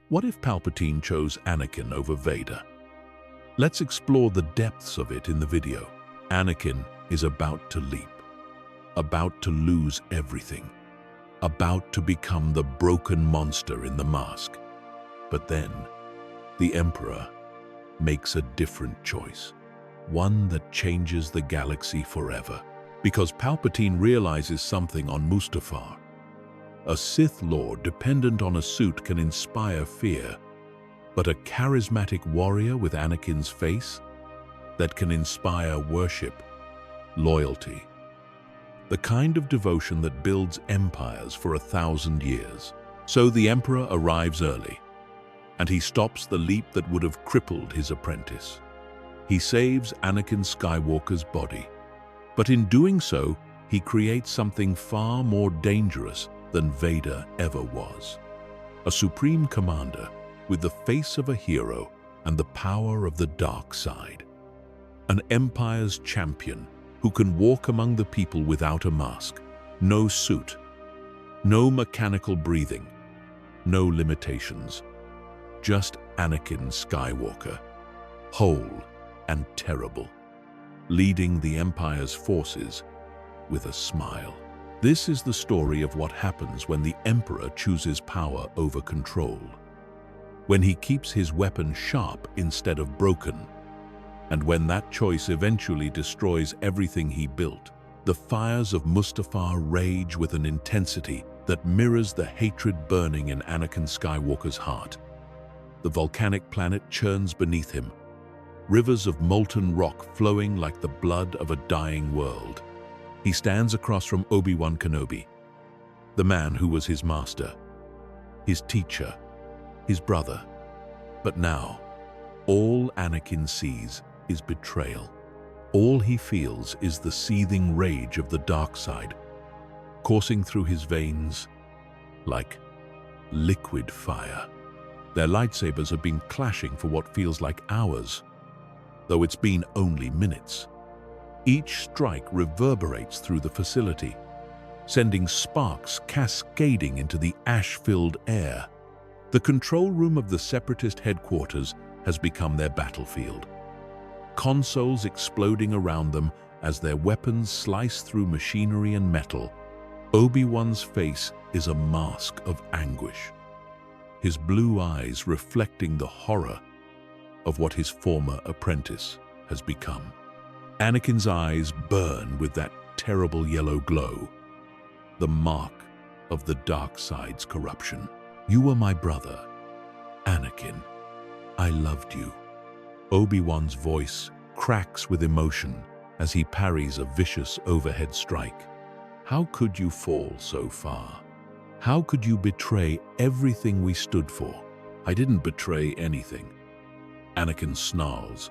What if Palpatine chose Anakin over Vader? Let's explore the depths of it in the video. Anakin is about to leap, about to lose everything, about to become the broken monster in the mask. But then, the Emperor makes a different choice, one that changes the galaxy forever. Because Palpatine realizes something on Mustafar. A Sith Lord dependent on a suit can inspire fear, but a charismatic warrior with Anakin's face that can inspire worship, loyalty, the kind of devotion that builds empires for 1,000 years. So the Emperor arrives early, and he stops the leap that would have crippled his apprentice. He saves Anakin Skywalker's body, but in doing so, he creates something far more dangerous than Vader ever was. A supreme commander with the face of a hero and the power of the dark side. An empire's champion who can walk among the people without a mask, no suit, no mechanical breathing, no limitations. Just Anakin Skywalker, whole and terrible, leading the Empire's forces with a smile. This is the story of what happens when the Emperor chooses power over control, when he keeps his weapon sharp instead of broken, and when that choice eventually destroys everything he built. The fires of Mustafar rage with an intensity that mirrors the hatred burning in Anakin Skywalker's heart. The volcanic planet churns beneath him, rivers of molten rock flowing like the blood of a dying world. He stands across from Obi-Wan Kenobi, the man who was his master, his teacher, his brother. But now, all Anakin sees is betrayal. All he feels is the seething rage of the dark side, coursing through his veins like liquid fire. Their lightsabers have been clashing for what feels like hours, though it's been only minutes. Each strike reverberates through the facility, sending sparks cascading into the ash-filled air. The control room of the Separatist headquarters has become their battlefield. Consoles exploding around them as their weapons slice through machinery and metal. Obi-Wan's face is a mask of anguish, his blue eyes reflecting the horror of what his former apprentice has become. Anakin's eyes burn with that terrible yellow glow, the mark of the dark side's corruption. You were my brother, Anakin. I loved you. Obi-Wan's voice cracks with emotion as he parries a vicious overhead strike. How could you fall so far? How could you betray everything we stood for? I didn't betray anything. Anakin snarls,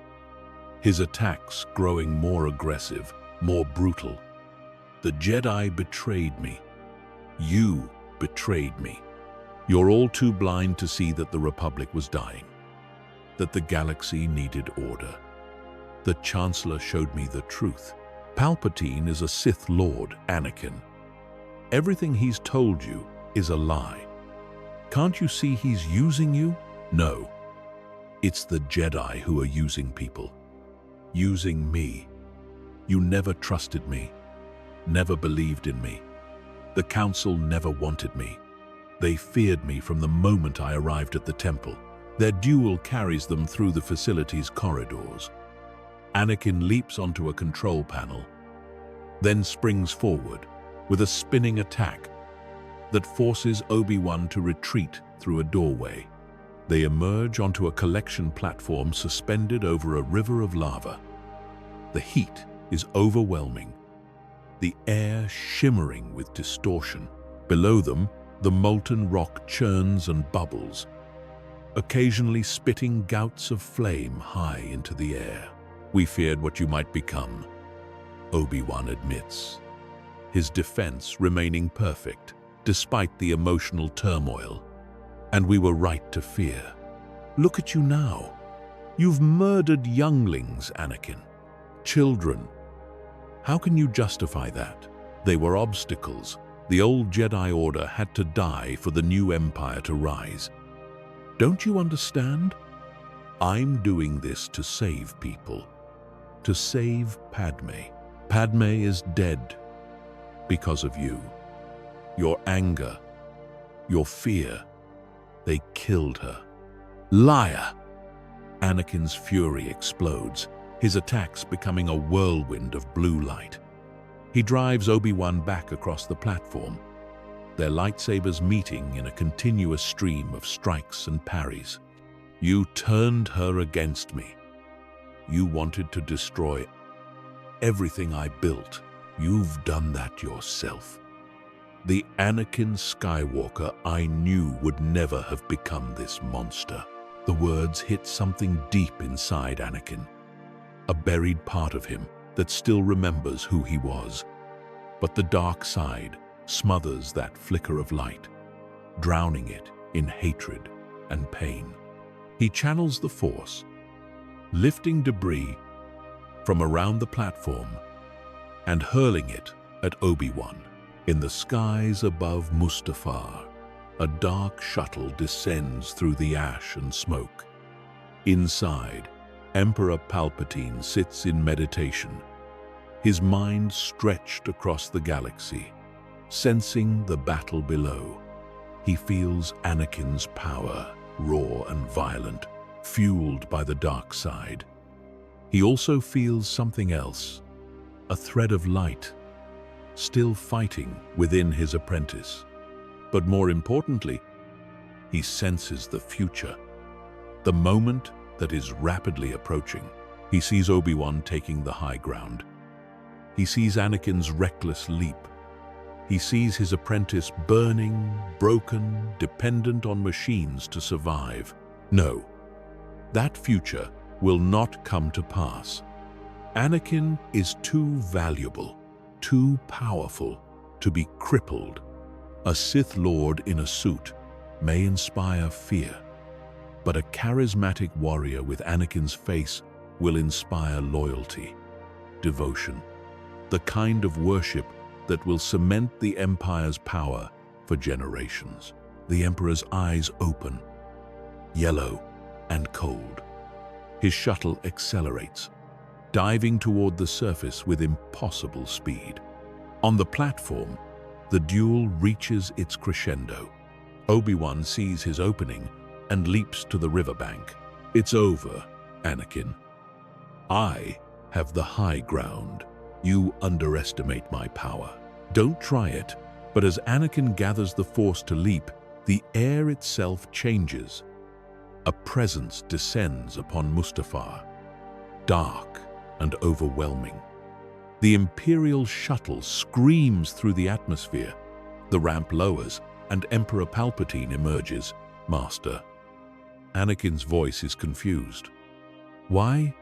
his attacks growing more aggressive, more brutal. The Jedi betrayed me. You betrayed me. You're all too blind to see that the Republic was dying, that the galaxy needed order. The Chancellor showed me the truth. Palpatine is a Sith Lord, Anakin. Everything he's told you is a lie. Can't you see he's using you? No. It's the Jedi who are using people. Using me. You never trusted me, never believed in me. The Council never wanted me. They feared me from the moment I arrived at the temple. Their duel carries them through the facility's corridors. Anakin leaps onto a control panel, then springs forward with a spinning attack that forces Obi-Wan to retreat through a doorway. They emerge onto a collection platform suspended over a river of lava. The heat is overwhelming, the air shimmering with distortion. Below them, the molten rock churns and bubbles, occasionally spitting gouts of flame high into the air. We feared what you might become, Obi-Wan admits, his defense remaining perfect despite the emotional turmoil. And we were right to fear. Look at you now. You've murdered younglings, Anakin. Children. How can you justify that? They were obstacles. The old Jedi Order had to die for the new Empire to rise. Don't you understand? I'm doing this to save people, to save Padme. Padme is dead because of you. Your anger, your fear, they killed her. Liar! Anakin's fury explodes, his attacks becoming a whirlwind of blue light. He drives Obi-Wan back across the platform, their lightsabers meeting in a continuous stream of strikes and parries. You turned her against me. You wanted to destroy everything I built. You've done that yourself. The Anakin Skywalker I knew would never have become this monster. The words hit something deep inside Anakin, a buried part of him that still remembers who he was. But the dark side smothers that flicker of light, drowning it in hatred and pain. He channels the Force, lifting debris from around the platform and hurling it at Obi-Wan. In the skies above Mustafar, a dark shuttle descends through the ash and smoke. Inside, Emperor Palpatine sits in meditation, his mind stretched across the galaxy, sensing the battle below. He feels Anakin's power, raw and violent, fueled by the dark side. He also feels something else, a thread of light, still fighting within his apprentice. But more importantly, he senses the future, the moment that is rapidly approaching. He sees Obi-Wan taking the high ground. He sees Anakin's reckless leap. He sees his apprentice burning, broken, dependent on machines to survive. No, that future will not come to pass. Anakin is too valuable, too powerful to be crippled. A Sith Lord in a suit may inspire fear, but a charismatic warrior with Anakin's face will inspire loyalty, devotion, the kind of worship that will cement the Empire's power for generations. The Emperor's eyes open, yellow and cold. His shuttle accelerates, diving toward the surface with impossible speed. On the platform, the duel reaches its crescendo. Obi-Wan sees his opening and leaps to the riverbank. It's over, Anakin. I have the high ground. You underestimate my power. Don't try it. But as Anakin gathers the Force to leap, the air itself changes. A presence descends upon Mustafar, dark and overwhelming. The Imperial shuttle screams through the atmosphere. The ramp lowers, and Emperor Palpatine emerges. Master. Anakin's voice is confused. Why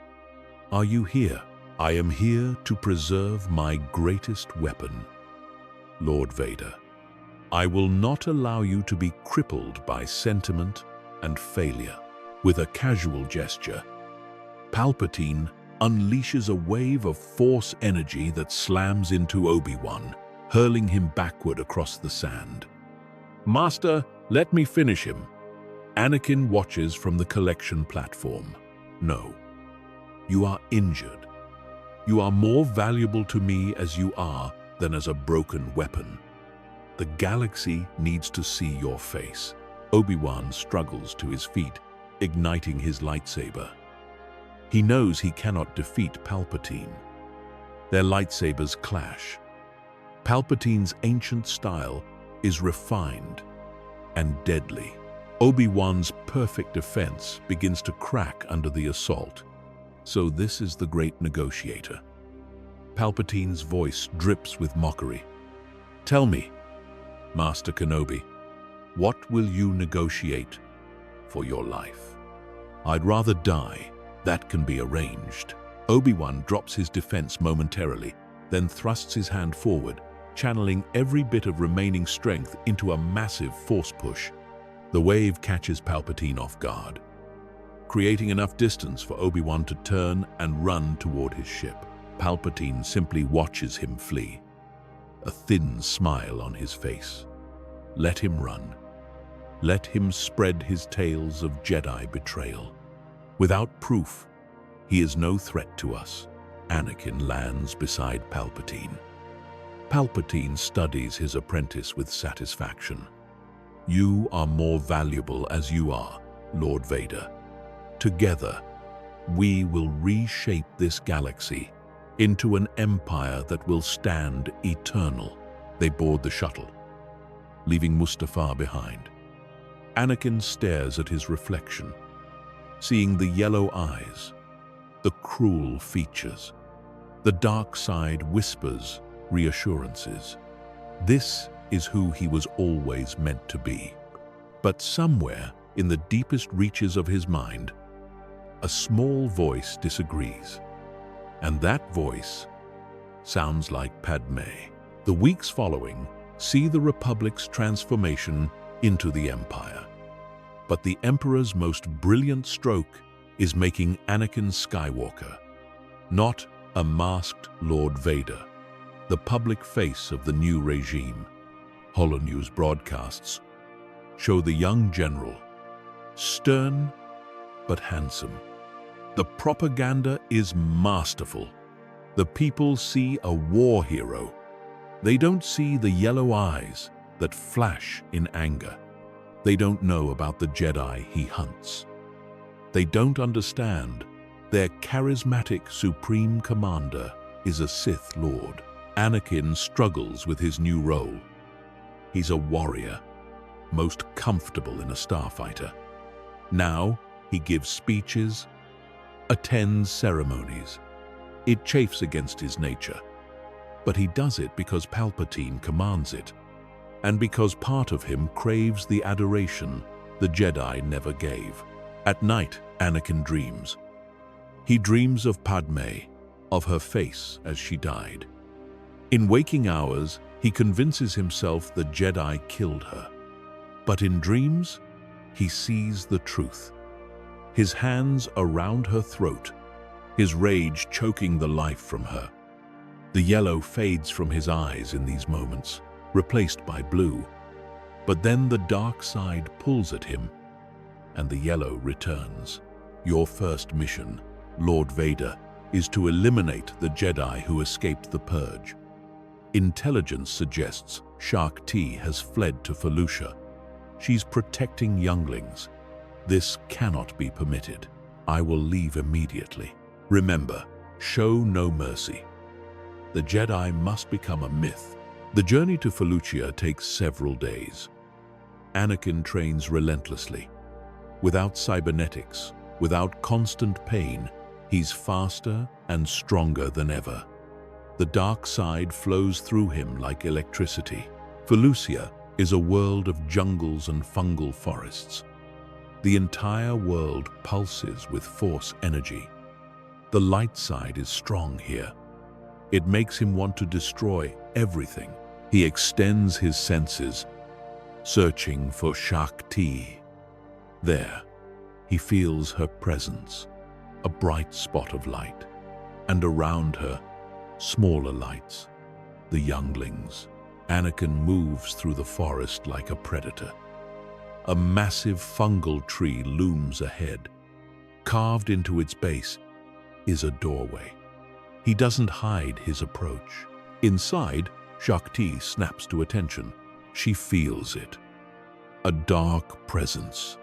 are you here? I am here to preserve my greatest weapon, Lord Vader. I will not allow you to be crippled by sentiment and failure. With a casual gesture, Palpatine unleashes a wave of Force energy that slams into Obi-Wan, hurling him backward across the sand. Master, let me finish him. Anakin watches from the collection platform. No, you are injured. You are more valuable to me as you are than as a broken weapon. The galaxy needs to see your face. Obi-Wan struggles to his feet, igniting his lightsaber. He knows he cannot defeat Palpatine. Their lightsabers clash. Palpatine's ancient style is refined and deadly. Obi-Wan's perfect defense begins to crack under the assault. So this is the great negotiator. Palpatine's voice drips with mockery. Tell me, Master Kenobi, what will you negotiate for your life? I'd rather die. That can be arranged. Obi-Wan drops his defense momentarily, then thrusts his hand forward, channeling every bit of remaining strength into a massive Force push. The wave catches Palpatine off guard, creating enough distance for Obi-Wan to turn and run toward his ship. Palpatine simply watches him flee, a thin smile on his face. Let him run. Let him spread his tales of Jedi betrayal. Without proof, he is no threat to us. Anakin lands beside Palpatine. Palpatine studies his apprentice with satisfaction. You are more valuable as you are, Lord Vader. Together, we will reshape this galaxy into an empire that will stand eternal. They board the shuttle, leaving Mustafar behind. Anakin stares at his reflection, seeing the yellow eyes, the cruel features. The dark side whispers reassurances. This is who he was always meant to be. But somewhere in the deepest reaches of his mind, a small voice disagrees. And that voice sounds like Padme. The weeks following see the Republic's transformation into the Empire. But the Emperor's most brilliant stroke is making Anakin Skywalker, not a masked Lord Vader, the public face of the new regime. Holonews broadcasts show the young general, stern but handsome. The propaganda is masterful. The people see a war hero. They don't see the yellow eyes that flash in anger. They don't know about the Jedi he hunts. They don't understand their charismatic supreme commander is a Sith Lord. Anakin struggles with his new role. He's a warrior, most comfortable in a starfighter. Now he gives speeches, attends ceremonies. It chafes against his nature, but he does it because Palpatine commands it, and because part of him craves the adoration the Jedi never gave. At night, Anakin dreams. He dreams of Padme, of her face as she died. In waking hours, he convinces himself the Jedi killed her. But in dreams, he sees the truth. His hands around her throat, his rage choking the life from her. The yellow fades from his eyes in these moments, replaced by blue. But then the dark side pulls at him, and the yellow returns. Your first mission, Lord Vader, is to eliminate the Jedi who escaped the Purge. Intelligence suggests Shaak Ti has fled to Felucia. She's protecting younglings. This cannot be permitted. I will leave immediately. Remember, show no mercy. The Jedi must become a myth. The journey to Felucia takes several days. Anakin trains relentlessly. Without cybernetics, without constant pain, he's faster and stronger than ever. The dark side flows through him like electricity. Felucia is a world of jungles and fungal forests. The entire world pulses with force energy. The light side is strong here. It makes him want to destroy everything. He extends his senses, searching for Shaak Ti. There, he feels her presence, a bright spot of light, and around her, smaller lights, the younglings. Anakin moves through the forest like a predator. A massive fungal tree looms ahead. Carved into its base is a doorway. He doesn't hide his approach. Inside, Shaak Ti snaps to attention. She feels it. A dark presence.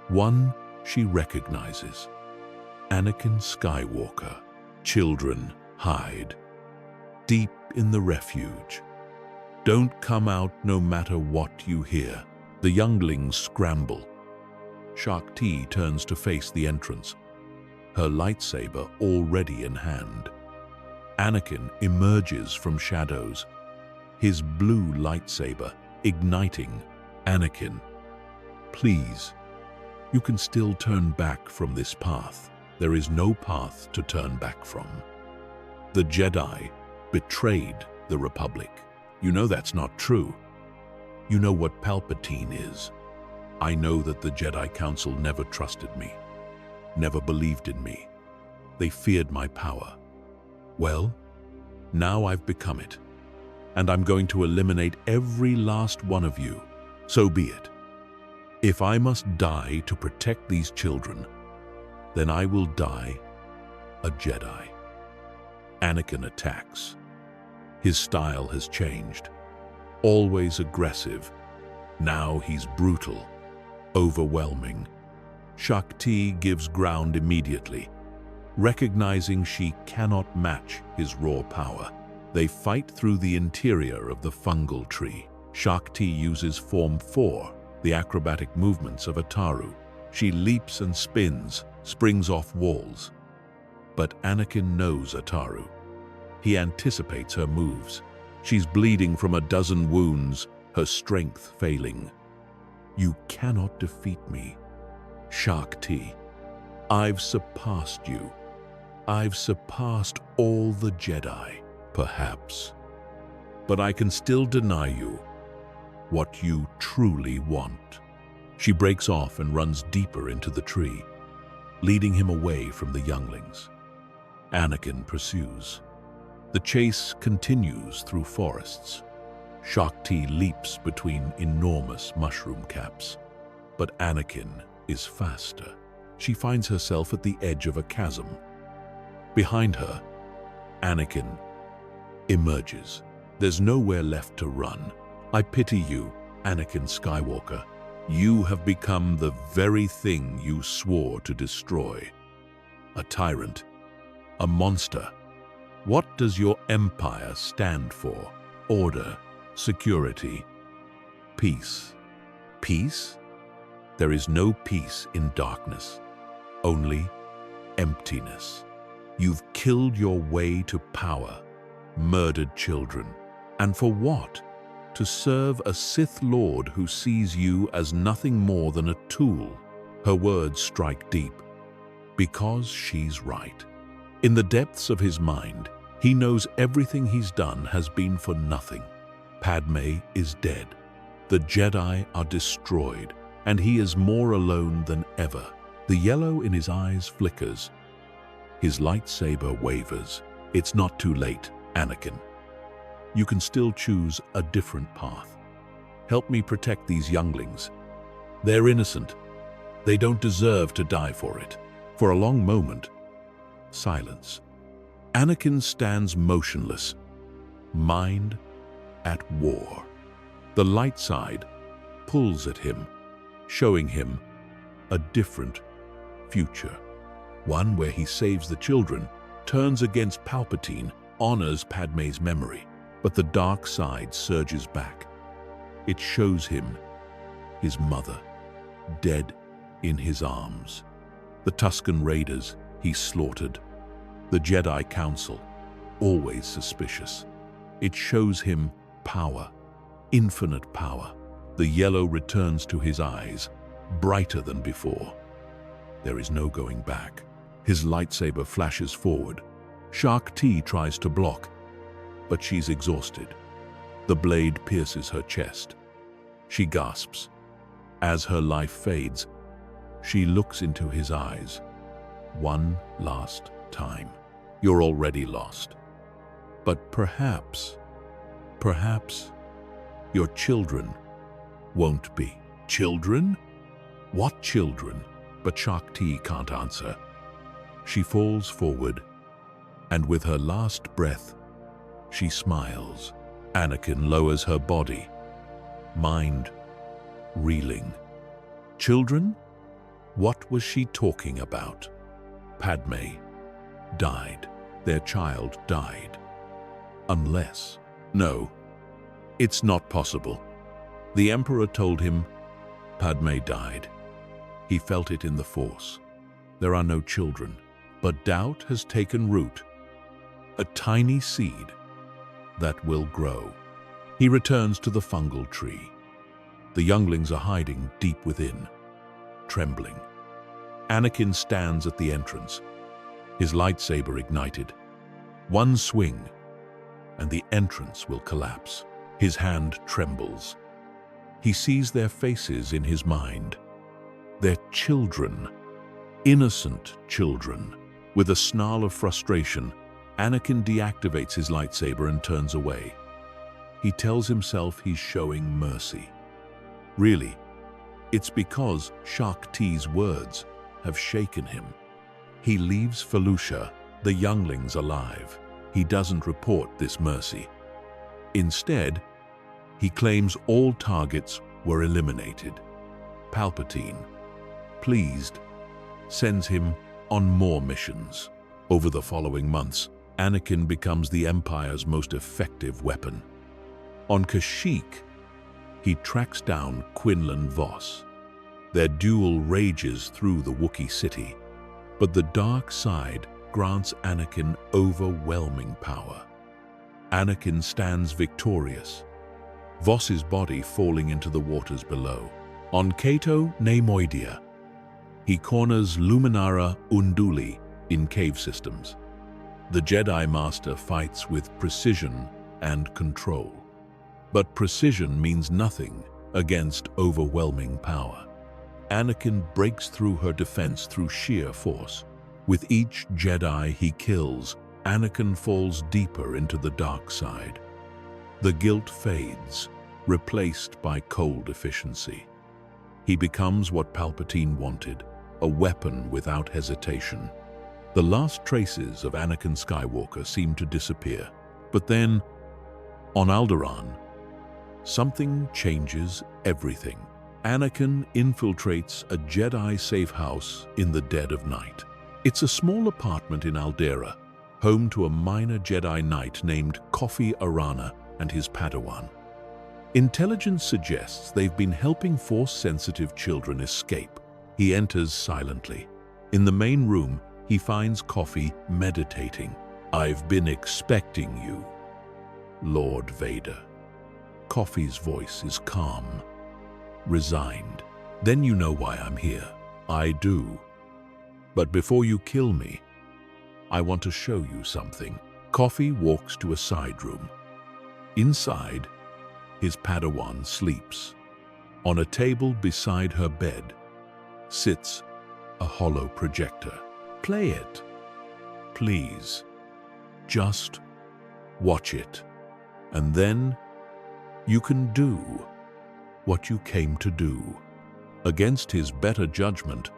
One she recognizes. Anakin Skywalker. Children hide. Deep in the refuge. Don't come out no matter what you hear. The younglings scramble. Shaak Ti turns to face the entrance, her lightsaber already in hand. Anakin emerges from shadows, his blue lightsaber igniting. Anakin, please, you can still turn back from this path. There is no path to turn back from. The Jedi betrayed the Republic. You know that's not true. You know what Palpatine is. I know that the Jedi Council never trusted me, never believed in me. They feared my power. Well, now I've become it, and I'm going to eliminate every last one of you. So be it. If I must die to protect these children, then I will die a Jedi. Anakin attacks. His style has changed. Always aggressive. Now he's brutal, overwhelming. Shakti gives ground immediately, recognizing she cannot match his raw power. They fight through the interior of the fungal tree. Shakti uses Form 4, the acrobatic movements of Ataru. She leaps and spins, springs off walls. But Anakin knows Ataru. He anticipates her moves. She's bleeding from a dozen wounds, her strength failing. You cannot defeat me, Shakti. I've surpassed you. I've surpassed all the Jedi, perhaps. But I can still deny you what you truly want. She breaks off and runs deeper into the tree, leading him away from the younglings. Anakin pursues. The chase continues through forests. Shakti leaps between enormous mushroom caps. But Anakin is faster. She finds herself at the edge of a chasm. Behind her, Anakin emerges. There's nowhere left to run. I pity you, Anakin Skywalker. You have become the very thing you swore to destroy. A tyrant, a monster. What does your empire stand for? Order, security, peace. Peace? There is no peace in darkness, only emptiness. You've killed your way to power, murdered children. And for what? To serve a Sith Lord who sees you as nothing more than a tool. Her words strike deep, because she's right. In the depths of his mind, he knows everything he's done has been for nothing. Padme is dead. The Jedi are destroyed, and he is more alone than ever. The yellow in his eyes flickers. His lightsaber wavers. It's not too late, Anakin. You can still choose a different path. Help me protect these younglings. They're innocent. They don't deserve to die for it. For a long moment, silence. Anakin stands motionless, mind at war. The light side pulls at him, showing him a different future. One where he saves the children, turns against Palpatine, honors Padme's memory. But the dark side surges back. It shows him his mother, dead in his arms. The Tusken Raiders he slaughtered. The Jedi Council, always suspicious. It shows him power, infinite power. The yellow returns to his eyes, brighter than before. There is no going back. His lightsaber flashes forward. Shakti tries to block, but she's exhausted. The blade pierces her chest. She gasps. As her life fades, she looks into his eyes. One last time. You're already lost. But perhaps your children won't be. Children? What children? But Shakti can't answer. She falls forward, and with her last breath, she smiles. Anakin lowers her body, mind reeling. Children? What was she talking about? Padme died. Their child died. Unless... No, it's not possible. The Emperor told him Padme died. He felt it in the Force. There are no children. But doubt has taken root. A tiny seed that will grow. He returns to the fungal tree. The younglings are hiding deep within, trembling. Anakin stands at the entrance, his lightsaber ignited. One swing, and the entrance will collapse. His hand trembles. He sees their faces in his mind. They're children, innocent children. With a snarl of frustration, Anakin deactivates his lightsaber and turns away. He tells himself he's showing mercy. Really, It's because Shaak Ti's words have shaken him. He leaves Felucia, the younglings, alive. He doesn't report this mercy. Instead, he claims all targets were eliminated. Palpatine, pleased, sends him on more missions. Over the following months, Anakin becomes the Empire's most effective weapon. On Kashyyyk, he tracks down Quinlan Vos. Their duel rages through the Wookiee city, but the dark side grants Anakin overwhelming power. Anakin stands victorious, Vos's body falling into the waters below. On Cato Neimoidia, he corners Luminara Unduli in cave systems. The Jedi Master fights with precision and control. But precision means nothing against overwhelming power. Anakin breaks through her defense through sheer force. With each Jedi he kills, Anakin falls deeper into the dark side. The guilt fades, replaced by cold efficiency. He becomes what Palpatine wanted, a weapon without hesitation. The last traces of Anakin Skywalker seem to disappear. But then, on Alderaan, something changes everything. Anakin infiltrates a Jedi safe house in the dead of night. It's a small apartment in Alderaan, home to a minor Jedi Knight named Kofi Arana and his Padawan. Intelligence suggests they've been helping Force-sensitive children escape. He enters silently. In the main room, he finds Kofi meditating. "I've been expecting you, Lord Vader." Kofi's voice is calm, resigned. "Then you know why I'm here." "I do. But before you kill me, I want to show you something." Kofi walks to a side room. Inside, his Padawan sleeps. On a table beside her bed sits a hollow projector. "Play it, please. Just watch it. And then you can do what you came to do." Against his better judgment,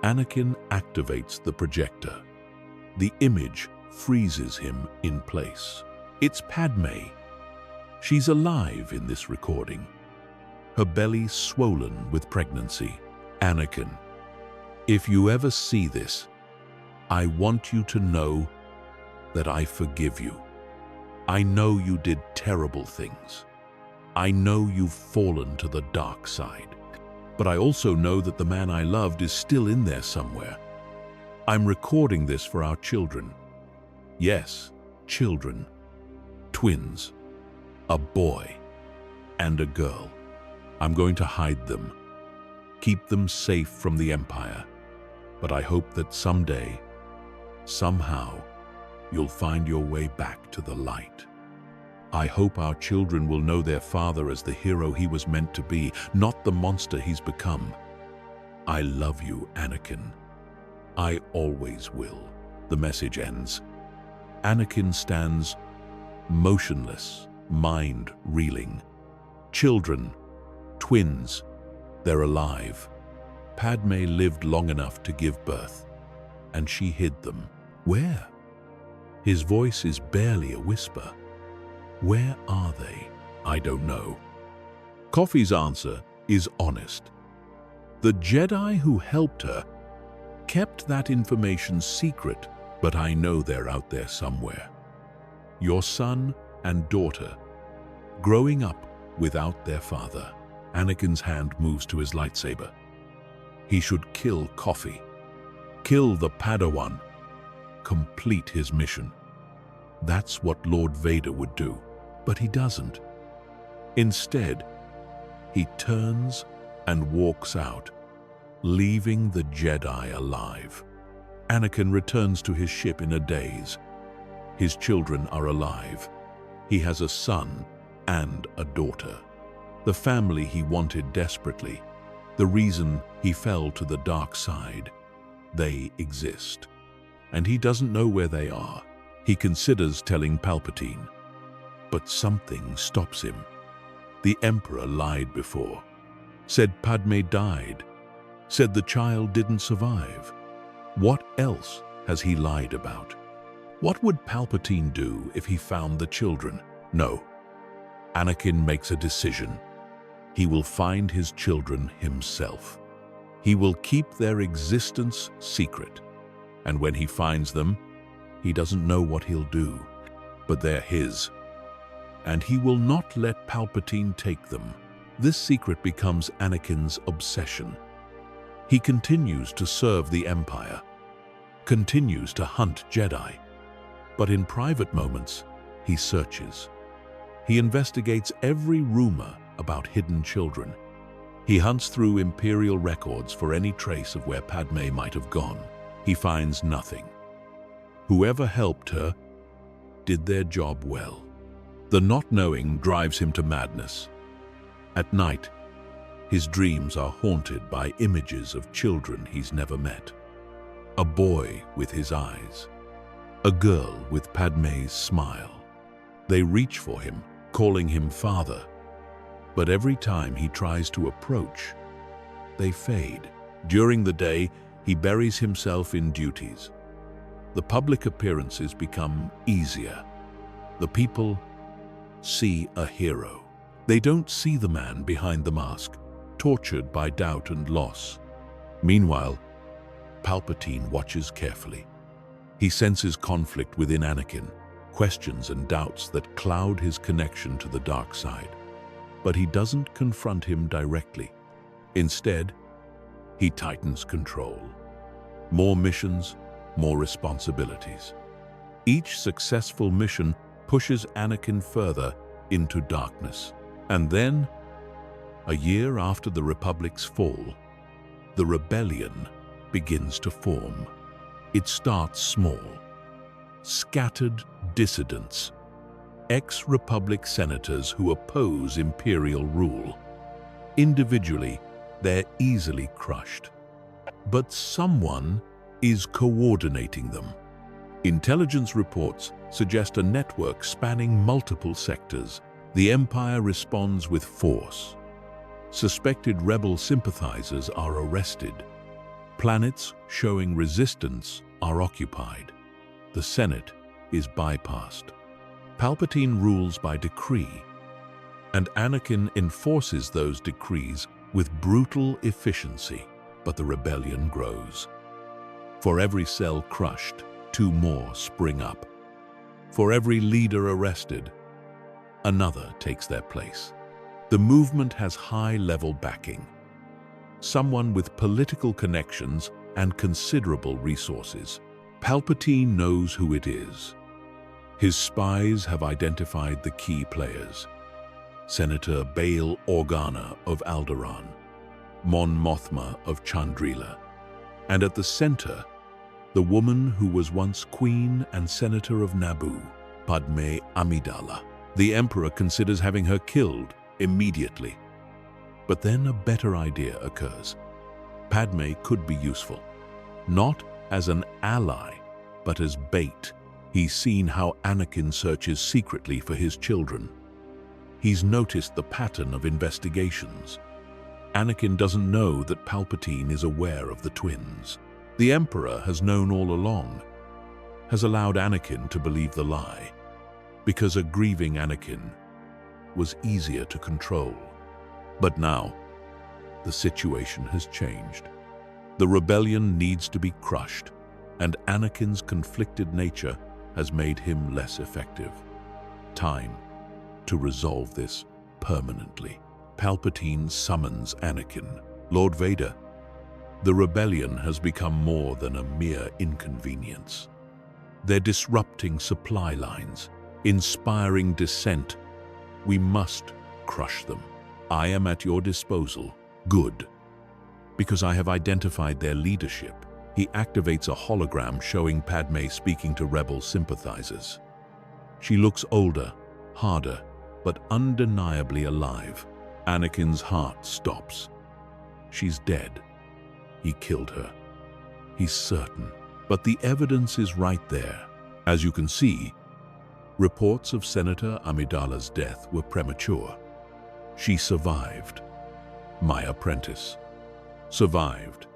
Anakin activates the projector. The image freezes him in place. It's Padme. She's alive in this recording, her belly swollen with pregnancy. "Anakin, if you ever see this, I want you to know that I forgive you. I know you did terrible things. I know you've fallen to the dark side. But I also know that the man I loved is still in there somewhere. I'm recording this for our children. Yes, children. Twins. A boy and a girl. I'm going to hide them, keep them safe from the Empire. But I hope that someday, somehow, you'll find your way back to the light. I hope our children will know their father as the hero he was meant to be, not the monster he's become. I love you, Anakin. I always will." The message ends. Anakin stands motionless, mind reeling. Children, twins, they're alive. Padme lived long enough to give birth, and she hid them. Where? His voice is barely a whisper. Where are they? I don't know. Kofi's answer is honest. The Jedi who helped her kept that information secret, but I know they're out there somewhere. Your son and daughter, growing up without their father. Anakin's hand moves to his lightsaber. He should kill Kofi, kill the Padawan, complete his mission. That's what Lord Vader would do, but he doesn't. Instead, he turns and walks out, leaving the Jedi alive. Anakin returns to his ship in a daze. His children are alive. He has a son and a daughter. The family he wanted desperately. The reason he fell to the dark side. They exist. And he doesn't know where they are. He considers telling Palpatine. But something stops him. The Emperor lied before. said Padme died, said the child didn't survive. What else has he lied about? What would Palpatine do if he found the children? No. Anakin makes a decision. He will find his children himself. He will keep their existence secret. And when he finds them, he doesn't know what he'll do, but they're his. And he will not let Palpatine take them. This secret becomes Anakin's obsession. He continues to serve the Empire, continues to hunt Jedi, but in private moments, he searches. He investigates every rumor about hidden children. He hunts through Imperial records for any trace of where Padme might have gone. He finds nothing. Whoever helped her did their job well. The not knowing drives him to madness. At night, his dreams are haunted by images of children he's never met. A boy with his eyes. A girl with Padme's smile. They reach for him, calling him father. But every time he tries to approach, they fade. During the day, he buries himself in duties. The public appearances become easier. The people see a hero. They don't see the man behind the mask, tortured by doubt and loss. Meanwhile, Palpatine watches carefully. He senses conflict within Anakin, questions and doubts that cloud his connection to the dark side. But he doesn't confront him directly. Instead, he tightens control. More missions, more responsibilities. Each successful mission pushes Anakin further into darkness. And then, a year after the Republic's fall, the rebellion begins to form. It starts small. Scattered dissidents, ex-Republic senators who oppose Imperial rule. Individually, they're easily crushed. But someone is coordinating them. Intelligence reports suggest a network spanning multiple sectors. The Empire responds with force. Suspected rebel sympathizers are arrested. Planets showing resistance are occupied. The Senate is bypassed. Palpatine rules by decree, and Anakin enforces those decrees with brutal efficiency. But the rebellion grows. For every cell crushed, two more spring up. For every leader arrested, another takes their place. The movement has high-level backing. Someone with political connections and considerable resources. Palpatine knows who it is. His spies have identified the key players. Senator Bail Organa of Alderaan, Mon Mothma of Chandrila, and at the center, the woman who was once Queen and Senator of Naboo, Padme Amidala. The Emperor considers having her killed immediately. But then a better idea occurs. Padme could be useful, not as an ally, but as bait. He's seen how Anakin searches secretly for his children. He's noticed the pattern of investigations. Anakin doesn't know that Palpatine is aware of the twins. The Emperor has known all along, has allowed Anakin to believe the lie, because a grieving Anakin was easier to control. But now, the situation has changed. The rebellion needs to be crushed, and Anakin's conflicted nature has made him less effective. Time to resolve this permanently. Palpatine summons Anakin. Lord Vader, the rebellion has become more than a mere inconvenience. They're disrupting supply lines, inspiring dissent. We must crush them. I am at your disposal. Good. Because I have identified their leadership. He activates a hologram showing Padme speaking to rebel sympathizers. She looks older, harder, but undeniably alive. Anakin's heart stops. She's dead. He killed her. He's certain. But the evidence is right there. As you can see, reports of Senator Amidala's death were premature. She survived. my apprentice, survived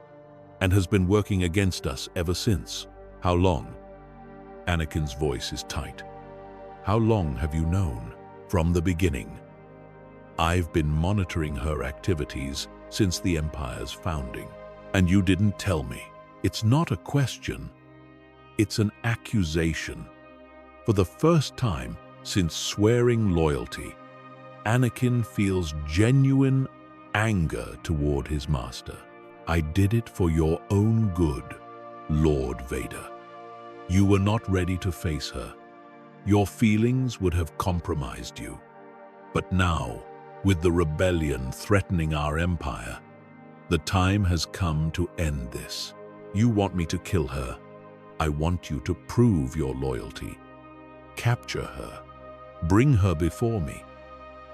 and has been working against us ever since. How long? Anakin's voice is tight. How long have you known? From the beginning. I've been monitoring her activities since the Empire's founding. And you didn't tell me. It's not a question. It's an accusation. For the first time since swearing loyalty, Anakin feels genuine anger toward his master. I did it for your own good, Lord Vader. You were not ready to face her. Your feelings would have compromised you. But now, with the rebellion threatening our empire, the time has come to end this. You want me to kill her. I want you to prove your loyalty. Capture her. Bring her before me.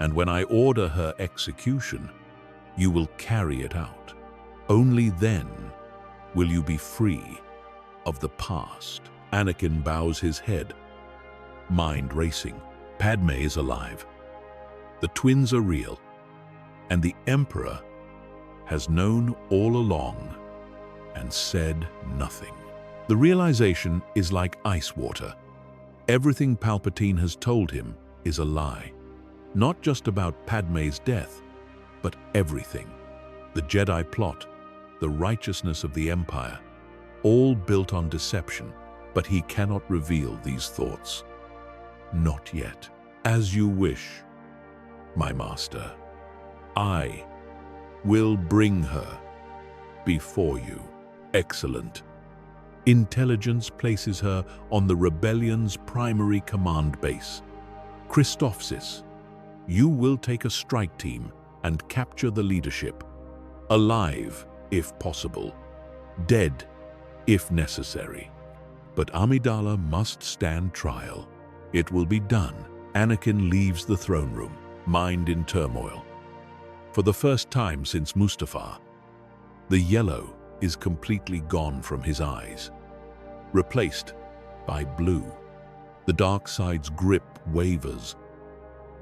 And when I order her execution, you will carry it out. Only then will you be free of the past. Anakin bows his head, mind racing. Padme is alive. The twins are real, and the Emperor has known all along and said nothing. The realization is like ice water. Everything Palpatine has told him is a lie. Not just about Padme's death, but everything. The Jedi plot, the righteousness of the Empire, all built on deception, but he cannot reveal these thoughts. Not yet. As you wish, my master. I will bring her before you. Excellent. Intelligence places her on the rebellion's primary command base. Christophsis, you will take a strike team and capture the leadership. Alive, if possible. Dead, if necessary. But Amidala must stand trial. It will be done. Anakin leaves the throne room, mind in turmoil. For the first time since Mustafar, the yellow is completely gone from his eyes, replaced by blue. The dark side's grip wavers,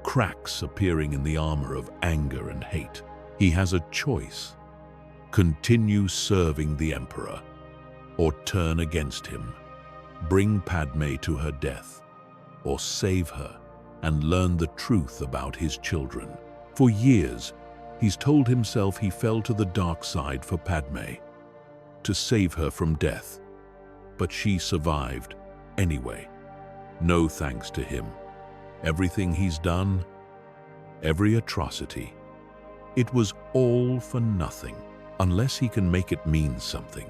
cracks appearing in the armor of anger and hate. He has a choice: continue serving the Emperor, or turn against him, bring Padme to her death, or save her and learn the truth about his children. For years, he's told himself he fell to the dark side for Padme, to save her from death. But she survived anyway. No thanks to him. Everything he's done, every atrocity, it was all for nothing, unless he can make it mean something.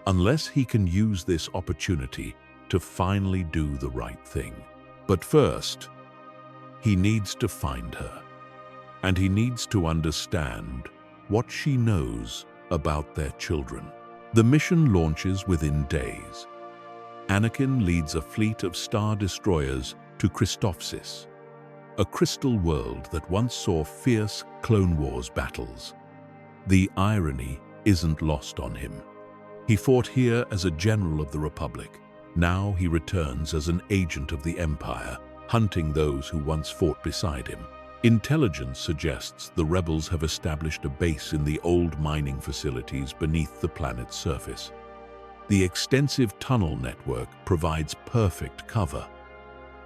Unless he can use this opportunity to finally do the right thing. But first, he needs to find her. And he needs to understand what she knows about their children. The mission launches within days. Anakin leads a fleet of star destroyers to Christophsis, a crystal world that once saw fierce Clone Wars battles. The irony isn't lost on him. He fought here as a general of the Republic. Now he returns as an agent of the Empire, hunting those who once fought beside him. Intelligence suggests the rebels have established a base in the old mining facilities beneath the planet's surface. The extensive tunnel network provides perfect cover.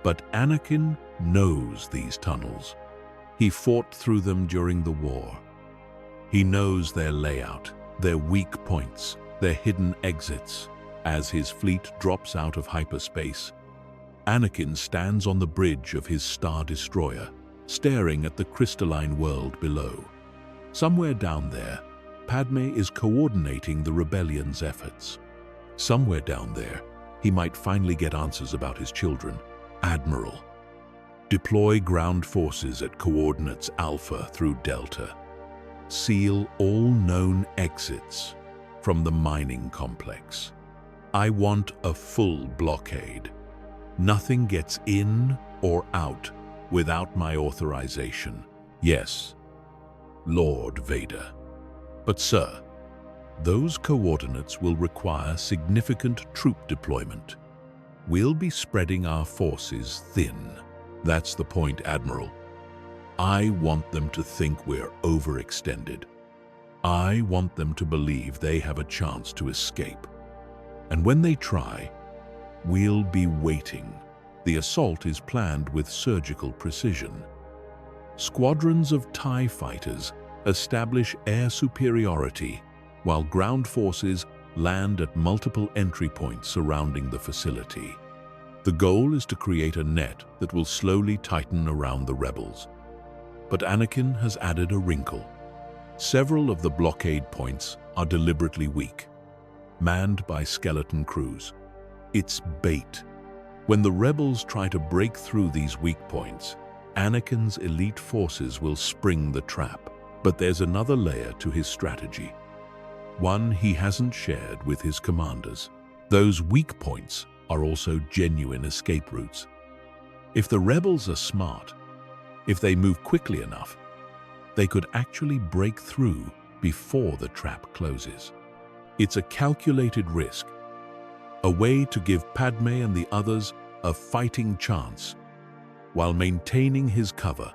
But Anakin knows these tunnels. He fought through them during the war. He knows their layout, their weak points, their hidden exits. As his fleet drops out of hyperspace, Anakin stands on the bridge of his Star Destroyer, staring at the crystalline world below. Somewhere down there, Padme is coordinating the rebellion's efforts. Somewhere down there, he might finally get answers about his children. Admiral, deploy ground forces at coordinates Alpha through Delta. Seal all known exits from the mining complex. I want a full blockade. Nothing gets in or out without my authorization. Yes, Lord Vader. But sir, those coordinates will require significant troop deployment. We'll be spreading our forces thin. That's the point, Admiral. I want them to think we're overextended. I want them to believe they have a chance to escape. And when they try, we'll be waiting. The assault is planned with surgical precision. Squadrons of TIE fighters establish air superiority, while ground forces land at multiple entry points surrounding the facility. The goal is to create a net that will slowly tighten around the rebels. But Anakin has added a wrinkle. Several of the blockade points are deliberately weak, manned by skeleton crews. It's bait. When the rebels try to break through these weak points, Anakin's elite forces will spring the trap. But there's another layer to his strategy, one he hasn't shared with his commanders. Those weak points are also genuine escape routes. If the rebels are smart, if they move quickly enough, they could actually break through before the trap closes. It's a calculated risk, a way to give Padme and the others a fighting chance, while maintaining his cover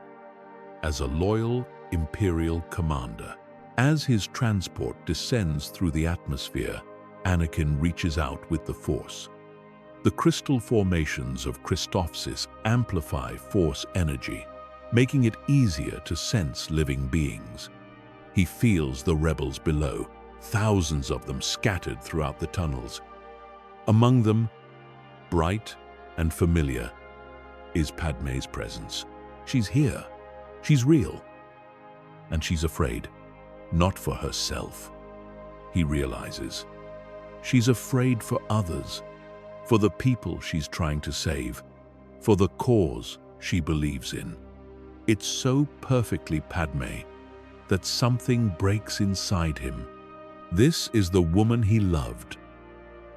as a loyal Imperial commander. As his transport descends through the atmosphere, Anakin reaches out with the Force. The crystal formations of Christophsis amplify Force energy, making it easier to sense living beings. He feels the rebels below, thousands of them scattered throughout the tunnels. Among them, bright and familiar, is Padme's presence. She's here. She's real. And she's afraid, not for herself. He realizes. She's afraid for others, for the people she's trying to save, for the cause she believes in. It's so perfectly Padme that something breaks inside him. This is the woman he loved,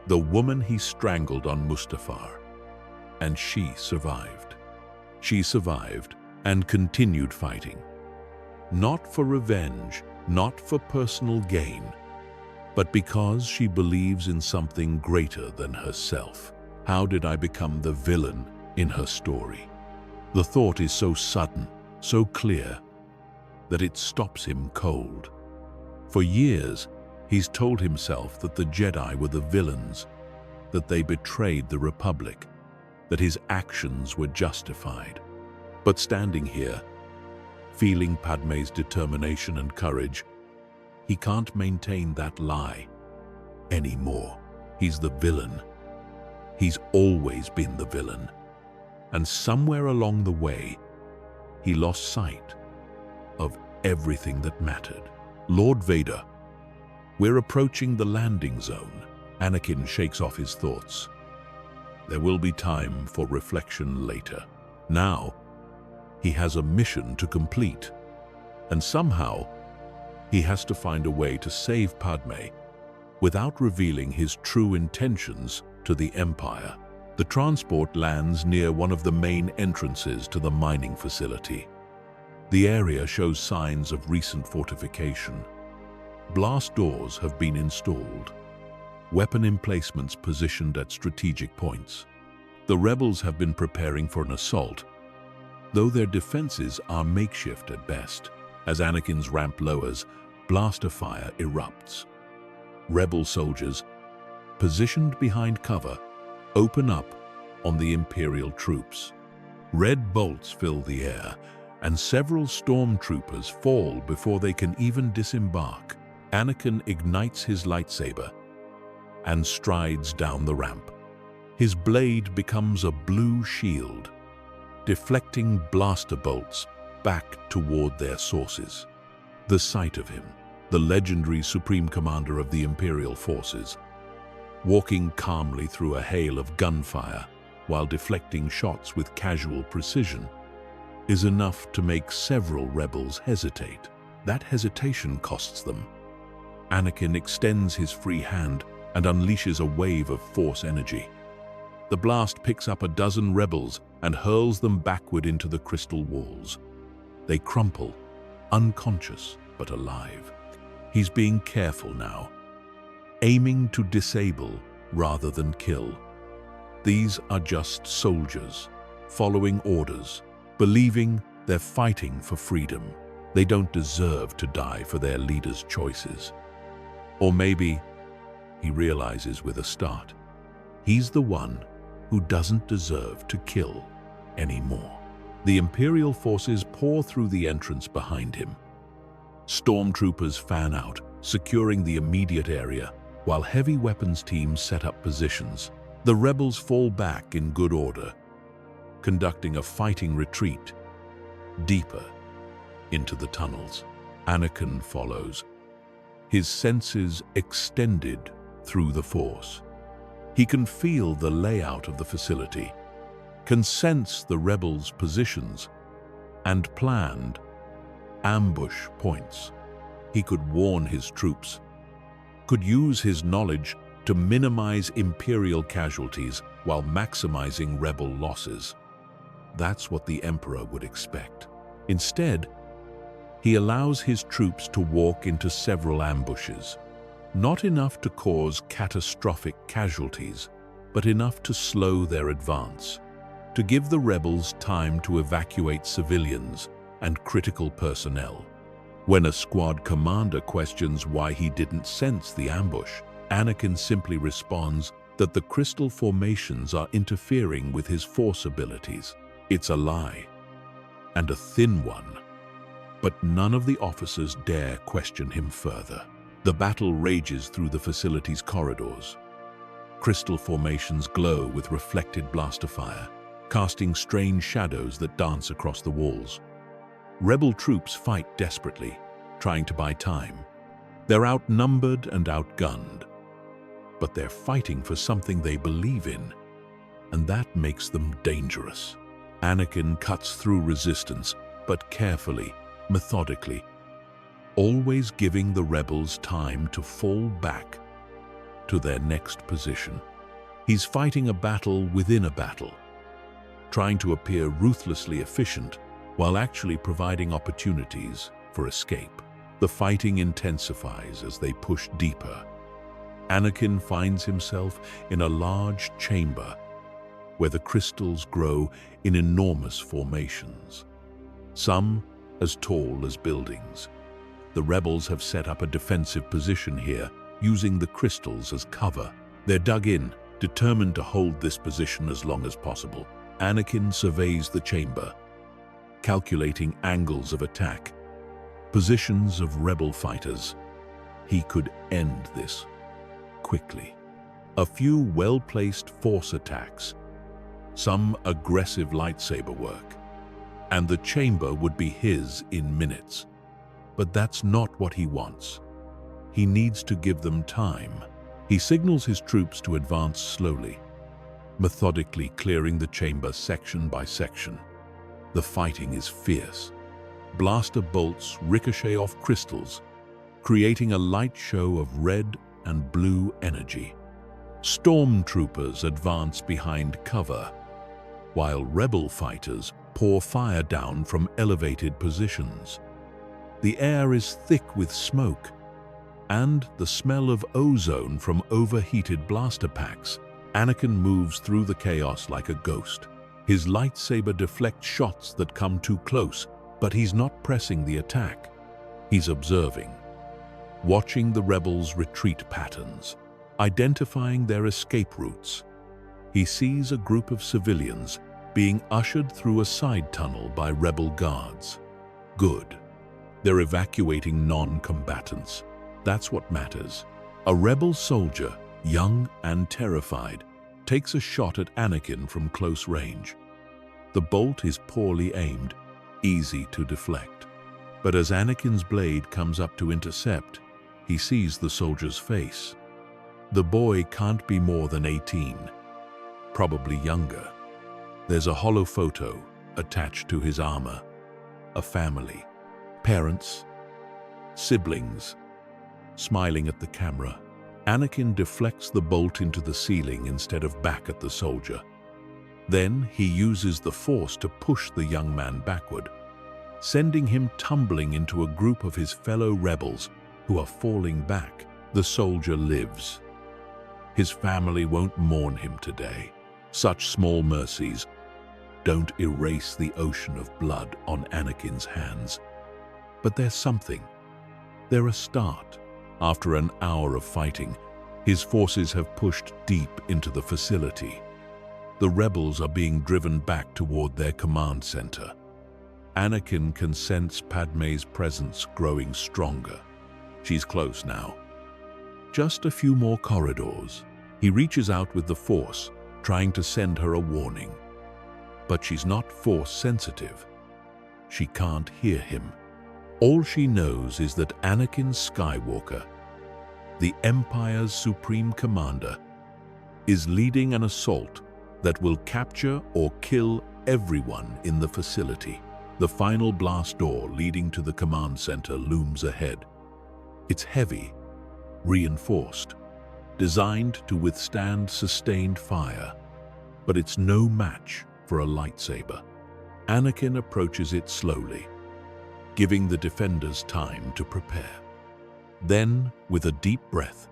the woman he strangled on Mustafar. And she survived. She survived and continued fighting. Not for revenge, not for personal gain, but because she believes in something greater than herself. How did I become the villain in her story? The thought is so sudden, so clear, that it stops him cold. For years, he's told himself that the Jedi were the villains, that they betrayed the Republic, that his actions were justified. But standing here, feeling Padme's determination and courage, he can't maintain that lie anymore. He's the villain. He's always been the villain. And somewhere along the way, he lost sight of everything that mattered. Lord Vader, we're approaching the landing zone. Anakin shakes off his thoughts. There will be time for reflection later. Now, he has a mission to complete, and somehow he has to find a way to save Padme without revealing his true intentions to the Empire. The transport lands near one of the main entrances to the mining facility. The area shows signs of recent fortification. Blast doors have been installed, weapon emplacements positioned at strategic points. The rebels have been preparing for an assault, though their defenses are makeshift at best. As Anakin's ramp lowers, blaster fire erupts. Rebel soldiers, positioned behind cover, open up on the Imperial troops. Red bolts fill the air, and several stormtroopers fall before they can even disembark. Anakin ignites his lightsaber and strides down the ramp. His blade becomes a blue shield, deflecting blaster bolts back toward their sources. The sight of him, the legendary Supreme Commander of the Imperial forces, walking calmly through a hail of gunfire while deflecting shots with casual precision, is enough to make several rebels hesitate. That hesitation costs them. Anakin extends his free hand and unleashes a wave of Force energy. The blast picks up a dozen rebels and hurls them backward into the crystal walls. They crumple, unconscious but alive. He's being careful now, aiming to disable rather than kill. These are just soldiers, following orders, believing They're fighting for freedom. They don't deserve to die for their leader's choices. Or maybe, he realizes with a start, he's the one who doesn't deserve to kill anymore. The Imperial forces pour through the entrance behind him. Stormtroopers fan out, securing the immediate area, while heavy weapons teams set up positions. The rebels fall back in good order, conducting a fighting retreat deeper into the tunnels. Anakin follows, his senses extended through the Force. He can feel the layout of the facility, can sense the rebels' positions, and planned ambush points. He could warn his troops, could use his knowledge to minimize Imperial casualties while maximizing rebel losses. That's what the Emperor would expect. Instead, he allows his troops to walk into several ambushes, not enough to cause catastrophic casualties, but enough to slow their advance, to give the rebels time to evacuate civilians and critical personnel. When a squad commander questions why he didn't sense the ambush, Anakin simply responds that the crystal formations are interfering with his Force abilities. It's a lie, and a thin one. But none of the officers dare question him further. The battle rages through the facility's corridors. Crystal formations glow with reflected blaster fire, casting strange shadows that dance across the walls. Rebel troops fight desperately, trying to buy time. They're outnumbered and outgunned, but they're fighting for something they believe in, and that makes them dangerous. Anakin cuts through resistance, but carefully, methodically, always giving the rebels time to fall back to their next position. He's fighting a battle within a battle, trying to appear ruthlessly efficient while actually providing opportunities for escape. The fighting intensifies as they push deeper. Anakin finds himself in a large chamber where the crystals grow in enormous formations, some as tall as buildings. The rebels have set up a defensive position here, using the crystals as cover. They're dug in, determined to hold this position as long as possible. Anakin surveys the chamber, calculating angles of attack, positions of rebel fighters. He could end this quickly. A few well-placed Force attacks, some aggressive lightsaber work, and the chamber would be his in minutes. But that's not what he wants. He needs to give them time. He signals his troops to advance slowly, methodically clearing the chamber section by section. The fighting is fierce. Blaster bolts ricochet off crystals, creating a light show of red and blue energy. Stormtroopers advance behind cover, while rebel fighters pour fire down from elevated positions. The air is thick with smoke, and the smell of ozone from overheated blaster packs. Anakin moves through the chaos like a ghost. His lightsaber deflects shots that come too close, but he's not pressing the attack. He's observing, watching the rebels' retreat patterns, identifying their escape routes. He sees a group of civilians being ushered through a side tunnel by rebel guards. Good. They're evacuating non-combatants. That's what matters. A rebel soldier, young and terrified, takes a shot at Anakin from close range. The bolt is poorly aimed, easy to deflect. But as Anakin's blade comes up to intercept, he sees the soldier's face. The boy can't be more than 18, probably younger. There's a hollow photo attached to his armor. A family, parents, siblings, smiling at the camera. Anakin deflects the bolt into the ceiling instead of back at the soldier. Then he uses the Force to push the young man backward, sending him tumbling into a group of his fellow rebels who are falling back. The soldier lives. His family won't mourn him today. Such small mercies don't erase the ocean of blood on Anakin's hands. But there's something. They're a start. After an hour of fighting, his forces have pushed deep into the facility. The rebels are being driven back toward their command center. Anakin can sense Padme's presence growing stronger. She's close now. Just a few more corridors. He reaches out with the Force, trying to send her a warning. But she's not Force-sensitive. She can't hear him. All she knows is that Anakin Skywalker, the Empire's supreme commander, is leading an assault that will capture or kill everyone in the facility. The final blast door leading to the command center looms ahead. It's heavy, reinforced, designed to withstand sustained fire, but it's no match for a lightsaber. Anakin approaches it slowly, giving the defenders time to prepare. Then, with a deep breath,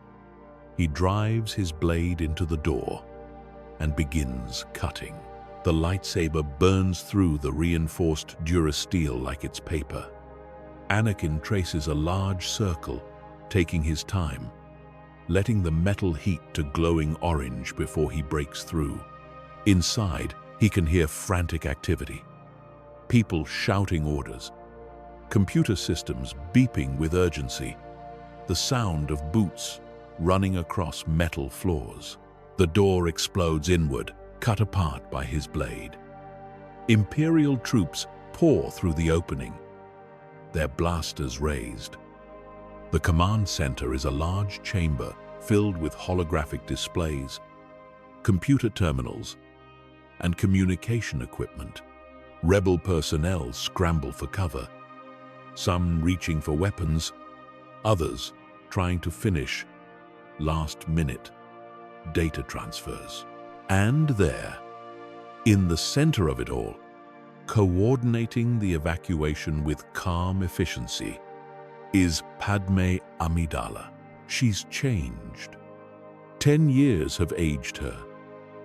he drives his blade into the door and begins cutting. The lightsaber burns through the reinforced durasteel like it's paper. Anakin traces a large circle, taking his time, letting the metal heat to glowing orange before he breaks through. Inside, he can hear frantic activity. People shouting orders, computer systems beeping with urgency, the sound of boots running across metal floors. The door explodes inward, cut apart by his blade. Imperial troops pour through the opening, their blasters raised. The command center is a large chamber filled with holographic displays, computer terminals, and communication equipment. Rebel personnel scramble for cover, some reaching for weapons, others trying to finish last-minute data transfers. And there, in the center of it all, coordinating the evacuation with calm efficiency, is Padme Amidala. She's changed. 10 years have aged her,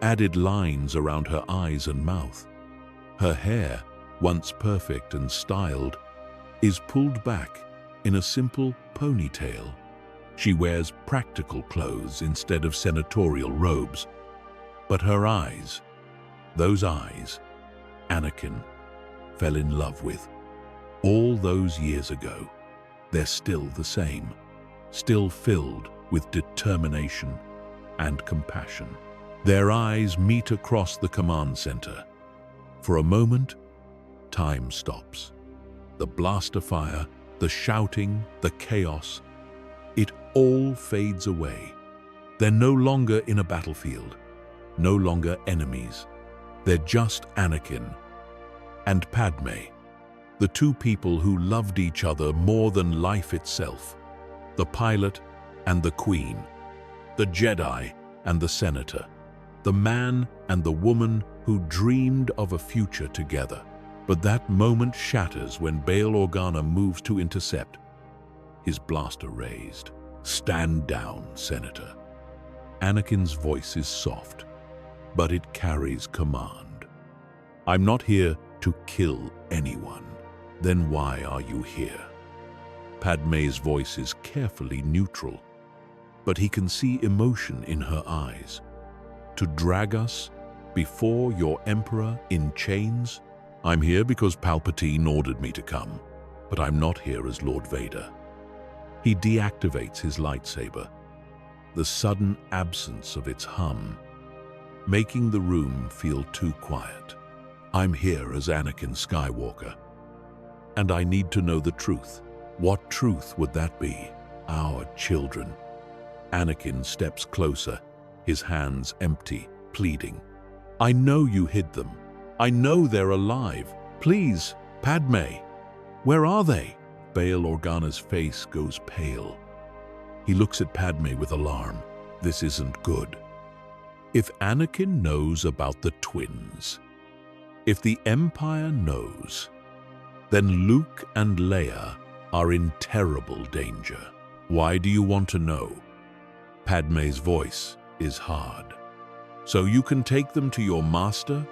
added lines around her eyes and mouth. Her hair, once perfect and styled, is pulled back in a simple ponytail. She wears practical clothes instead of senatorial robes. But her eyes, those eyes, Anakin fell in love with. All those years ago, they're still the same, still filled with determination and compassion. Their eyes meet across the command center. For a moment, time stops. The blaster fire, the shouting, the chaos, it all fades away. They're no longer in a battlefield, no longer enemies. They're just Anakin and Padme, the two people who loved each other more than life itself, the pilot and the queen, the Jedi and the senator, the man and the woman who dreamed of a future together. But that moment shatters when Bail Organa moves to intercept, his blaster raised. "Stand down, Senator." Anakin's voice is soft, but it carries command. "I'm not here to kill anyone." "Then why are you here?" Padme's voice is carefully neutral, but he can see emotion in her eyes. "To drag us before your emperor in chains?" "I'm here because Palpatine ordered me to come, but I'm not here as Lord Vader." He deactivates his lightsaber, the sudden absence of its hum, making the room feel too quiet. "I'm here as Anakin Skywalker, and I need to know the truth." "What truth would that be?" "Our children." Anakin steps closer, his hands empty, pleading. "I know you hid them. I know they're alive. Please, Padme, where are they?" Bail Organa's face goes pale. He looks at Padme with alarm. This isn't good. If Anakin knows about the twins, if the Empire knows, then Luke and Leia are in terrible danger. "Why do you want to know?" Padme's voice is hard. "So you can take them to your master?"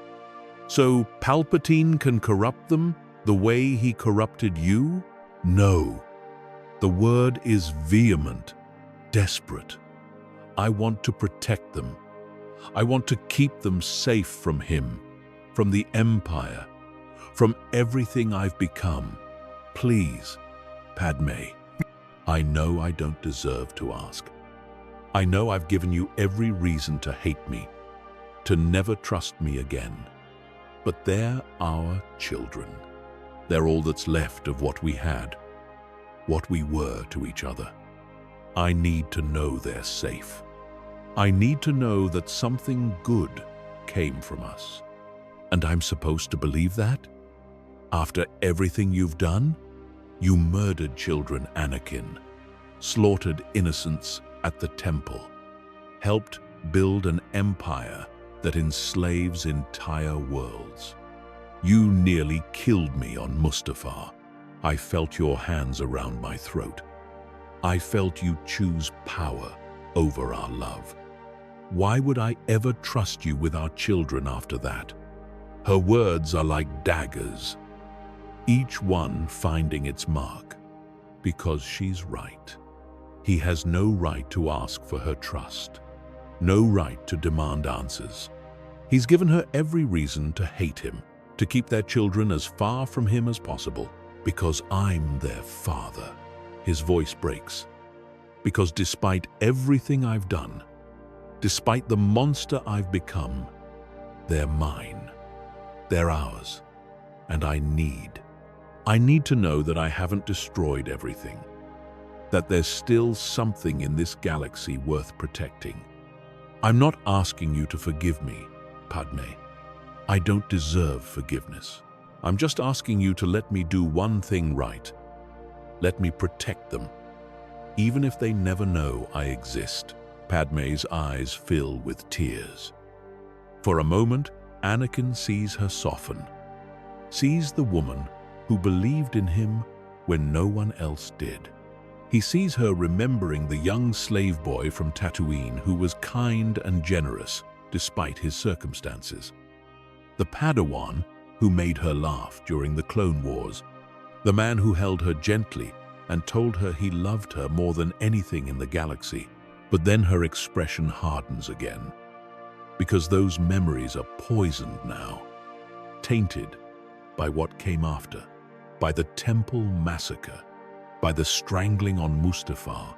So Palpatine can corrupt them the way he corrupted you? No. The word is vehement, desperate. I want to protect them. I want to keep them safe from him, from the Empire, from everything I've become. Please, Padme. I know I don't deserve to ask. I know I've given you every reason to hate me, to never trust me again. But they're our children. They're all that's left of what we had, what we were to each other. I need to know they're safe. I need to know that something good came from us. And I'm supposed to believe that? After everything you've done? You murdered children, Anakin, slaughtered innocents at the temple, helped build an empire that enslaves entire worlds. You nearly killed me on Mustafar. I felt your hands around my throat. I felt you choose power over our love. Why would I ever trust you with our children after that? Her words are like daggers, each one finding its mark, because she's right. He has no right to ask for her trust, no right to demand answers. He's given her every reason to hate him, to keep their children as far from him as possible, because I'm their father. His voice breaks, because despite everything I've done, despite the monster I've become, they're mine, they're ours, and I need to know that I haven't destroyed everything, that there's still something in this galaxy worth protecting. I'm not asking you to forgive me, Padme. I don't deserve forgiveness. I'm just asking you to let me do one thing right. Let me protect them, even if they never know I exist. Padme's eyes fill with tears. For a moment, Anakin sees her soften, sees the woman who believed in him when no one else did. He sees her remembering the young slave boy from Tatooine who was kind and generous despite his circumstances. The Padawan who made her laugh during the Clone Wars. The man who held her gently and told her he loved her more than anything in the galaxy. But then her expression hardens again, because those memories are poisoned now, tainted by what came after, by the temple massacre, by the strangling on Mustafar,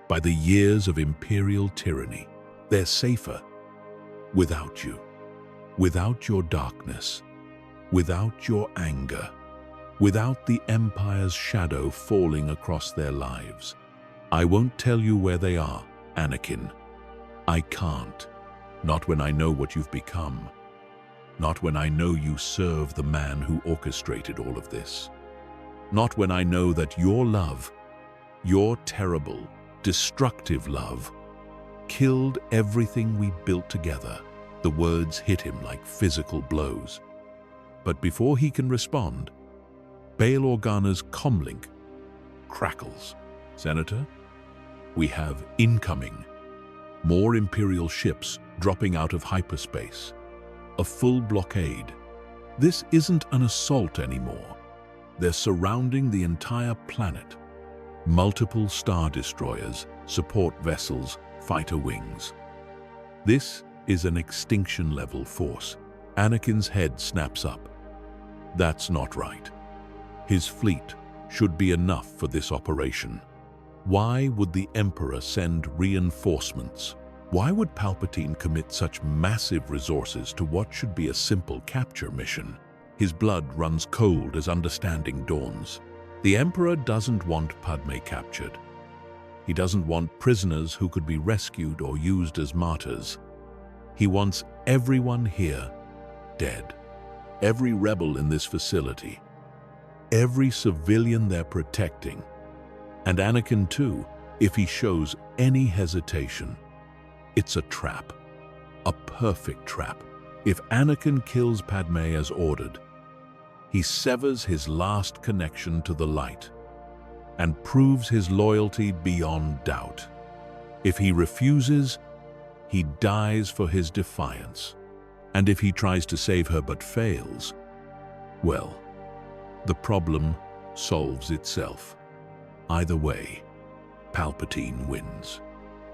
by the years of imperial tyranny. They're safer without you, without your darkness, without your anger, without the Empire's shadow falling across their lives. I won't tell you where they are, Anakin. I can't. Not when I know what you've become. Not when I know you serve the man who orchestrated all of this. Not when I know that your love, your terrible, destructive love, killed everything we built together. The words hit him like physical blows. But before he can respond, Bail Organa's comlink crackles. Senator, we have incoming. More Imperial ships dropping out of hyperspace. A full blockade. This isn't an assault anymore. They're surrounding the entire planet. Multiple star destroyers, support vessels, fighter wings. This is an extinction-level force. Anakin's head snaps up. That's not right. His fleet should be enough for this operation. Why would the Emperor send reinforcements? Why would Palpatine commit such massive resources to what should be a simple capture mission? His blood runs cold as understanding dawns. The Emperor doesn't want Padme captured. He doesn't want prisoners who could be rescued or used as martyrs. He wants everyone here dead. Every rebel in this facility. Every civilian they're protecting. And Anakin too, if he shows any hesitation. It's a trap. A perfect trap. If Anakin kills Padme as ordered, he severs his last connection to the light and proves his loyalty beyond doubt. If he refuses, he dies for his defiance. And if he tries to save her but fails, well, the problem solves itself. Either way, Palpatine wins.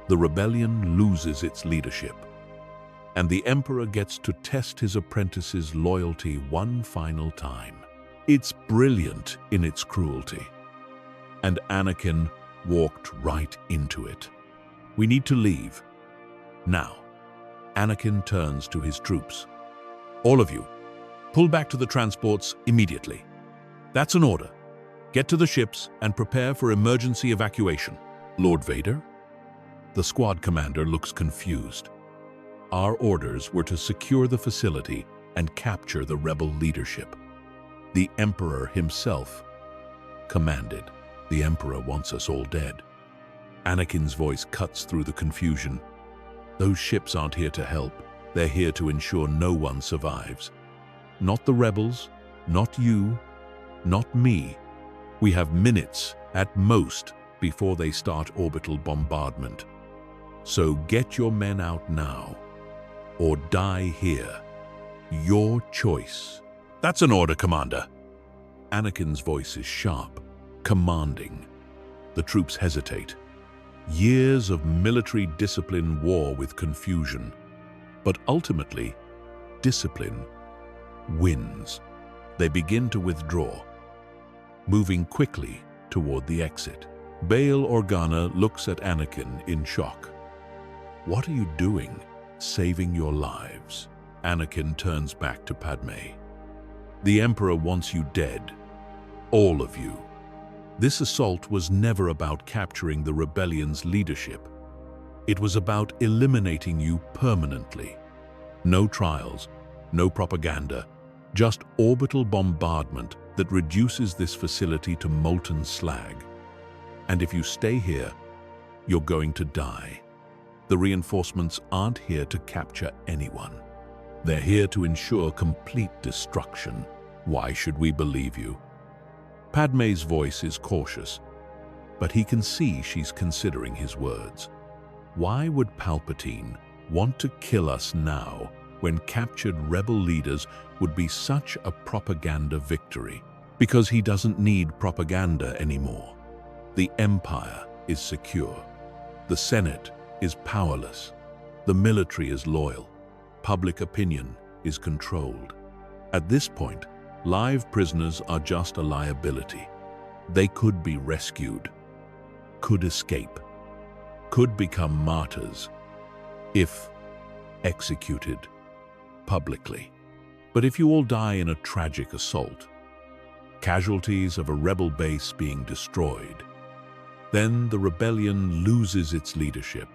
The rebellion loses its leadership, and the Emperor gets to test his apprentice's loyalty one final time. It's brilliant in its cruelty, and Anakin walked right into it. We need to leave. Now, Anakin turns to his troops. All of you, pull back to the transports immediately. That's an order. Get to the ships and prepare for emergency evacuation. Lord Vader? The squad commander looks confused. Our orders were to secure the facility and capture the rebel leadership. The Emperor himself commanded. The Emperor wants us all dead. Anakin's voice cuts through the confusion. Those ships aren't here to help. They're here to ensure no one survives. Not the rebels, not you, not me. We have minutes at most before they start orbital bombardment. So get your men out now, or die here. Your choice. That's an order, Commander. Anakin's voice is sharp, commanding. The troops hesitate. Years of military discipline war with confusion. But ultimately, discipline wins. They begin to withdraw, moving quickly toward the exit. Bail Organa looks at Anakin in shock. What are you doing? Saving your lives. Anakin turns back to Padme. The Emperor wants you dead. All of you. This assault was never about capturing the rebellion's leadership. It was about eliminating you permanently. No trials, no propaganda, just orbital bombardment that reduces this facility to molten slag. And if you stay here, you're going to die. The reinforcements aren't here to capture anyone. They're here to ensure complete destruction. Why should we believe you? Padme's voice is cautious, but he can see she's considering his words. Why would Palpatine want to kill us now when captured rebel leaders would be such a propaganda victory? Because he doesn't need propaganda anymore. The Empire is secure. The Senate is powerless. The military is loyal. Public opinion is controlled. At this point, live prisoners are just a liability. They could be rescued, could escape, could become martyrs if executed publicly. But if you all die in a tragic assault, casualties of a rebel base being destroyed, then the rebellion loses its leadership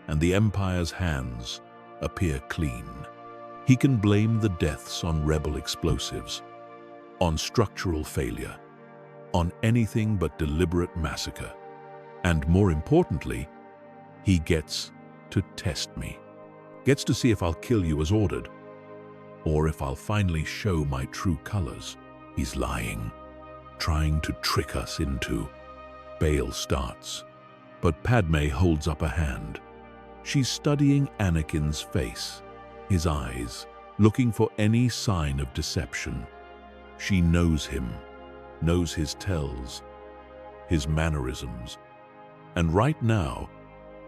and the Empire's hands appear clean. He can blame the deaths on rebel explosives, on structural failure, on anything but deliberate massacre. And more importantly, he gets to test me. Gets to see if I'll kill you as ordered, or if I'll finally show my true colors. He's lying, trying to trick us into. Bail starts, but Padme holds up a hand. She's studying Anakin's face, his eyes, looking for any sign of deception. She knows him, knows his tells, his mannerisms, and right now,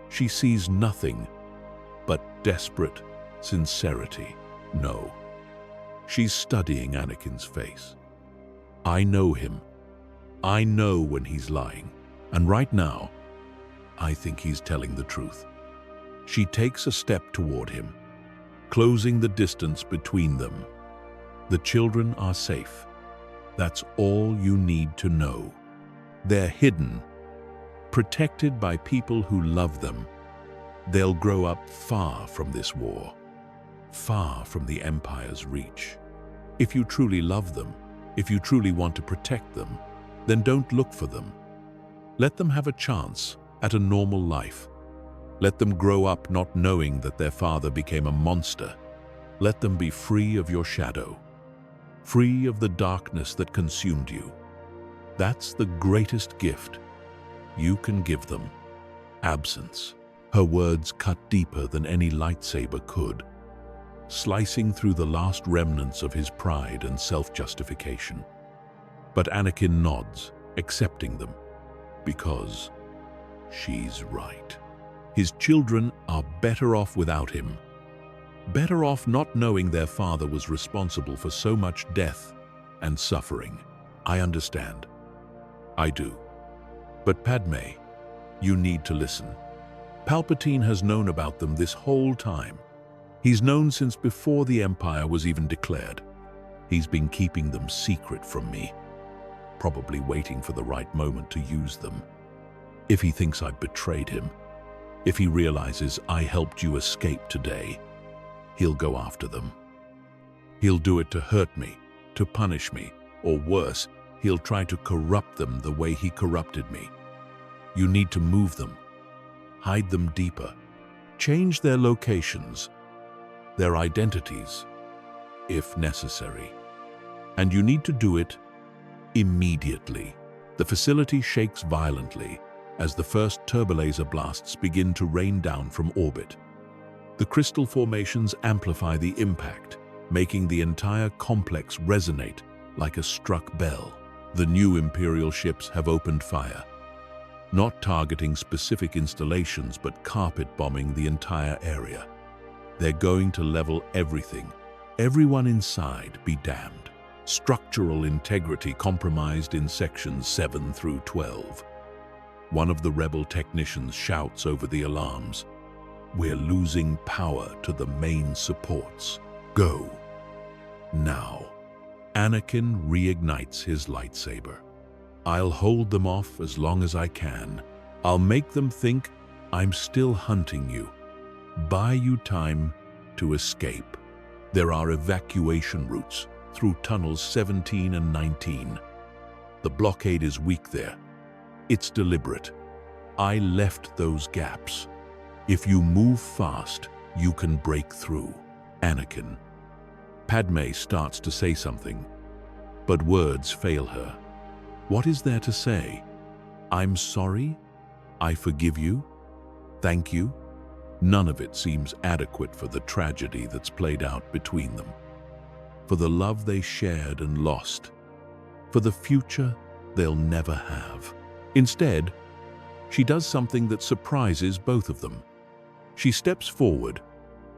she sees nothing but desperate sincerity. No, she's studying Anakin's face. I know him. I know when he's lying, and right now, I think he's telling the truth. She takes a step toward him, closing the distance between them. The children are safe. That's all you need to know. They're hidden, protected by people who love them. They'll grow up far from this war, far from the Empire's reach. If you truly love them, if you truly want to protect them, then don't look for them. Let them have a chance at a normal life. Let them grow up not knowing that their father became a monster. Let them be free of your shadow, free of the darkness that consumed you. That's the greatest gift you can give them. Absence. Her words cut deeper than any lightsaber could. slicing through the last remnants of his pride and self-justification. But Anakin nods, accepting them, because she's right. His children are better off without him. Better off not knowing their father was responsible for so much death and suffering. I understand. I do. But Padme, you need to listen. Palpatine has known about them this whole time. He's known since before the Empire was even declared. He's been keeping them secret from me, probably waiting for the right moment to use them. If he thinks I've betrayed him, if he realizes I helped you escape today, he'll go after them. He'll do it to hurt me, to punish me, or worse, he'll try to corrupt them the way he corrupted me. You need to move them, hide them deeper, change their locations, their identities, if necessary. And you need to do it immediately. The facility shakes violently as the first turbolaser blasts begin to rain down from orbit. The crystal formations amplify the impact, making the entire complex resonate like a struck bell. The new Imperial ships have opened fire, not targeting specific installations but carpet-bombing the entire area. They're going to level everything. Everyone inside be damned. Structural integrity compromised in sections 7 through 12. One of the rebel technicians shouts over the alarms, "We're losing power to the main supports. Go." Now. Anakin reignites his lightsaber. I'll hold them off as long as I can. I'll make them think I'm still hunting you. Buy you time to escape. There are evacuation routes through tunnels 17 and 19. The blockade is weak there. It's deliberate. I left those gaps. If you move fast, you can break through. Anakin. Padme starts to say something, but words fail her. What is there to say? I'm sorry? I forgive you? Thank you? None of it seems adequate for the tragedy that's played out between them, for the love they shared and lost, for the future they'll never have. Instead, she does something that surprises both of them. She steps forward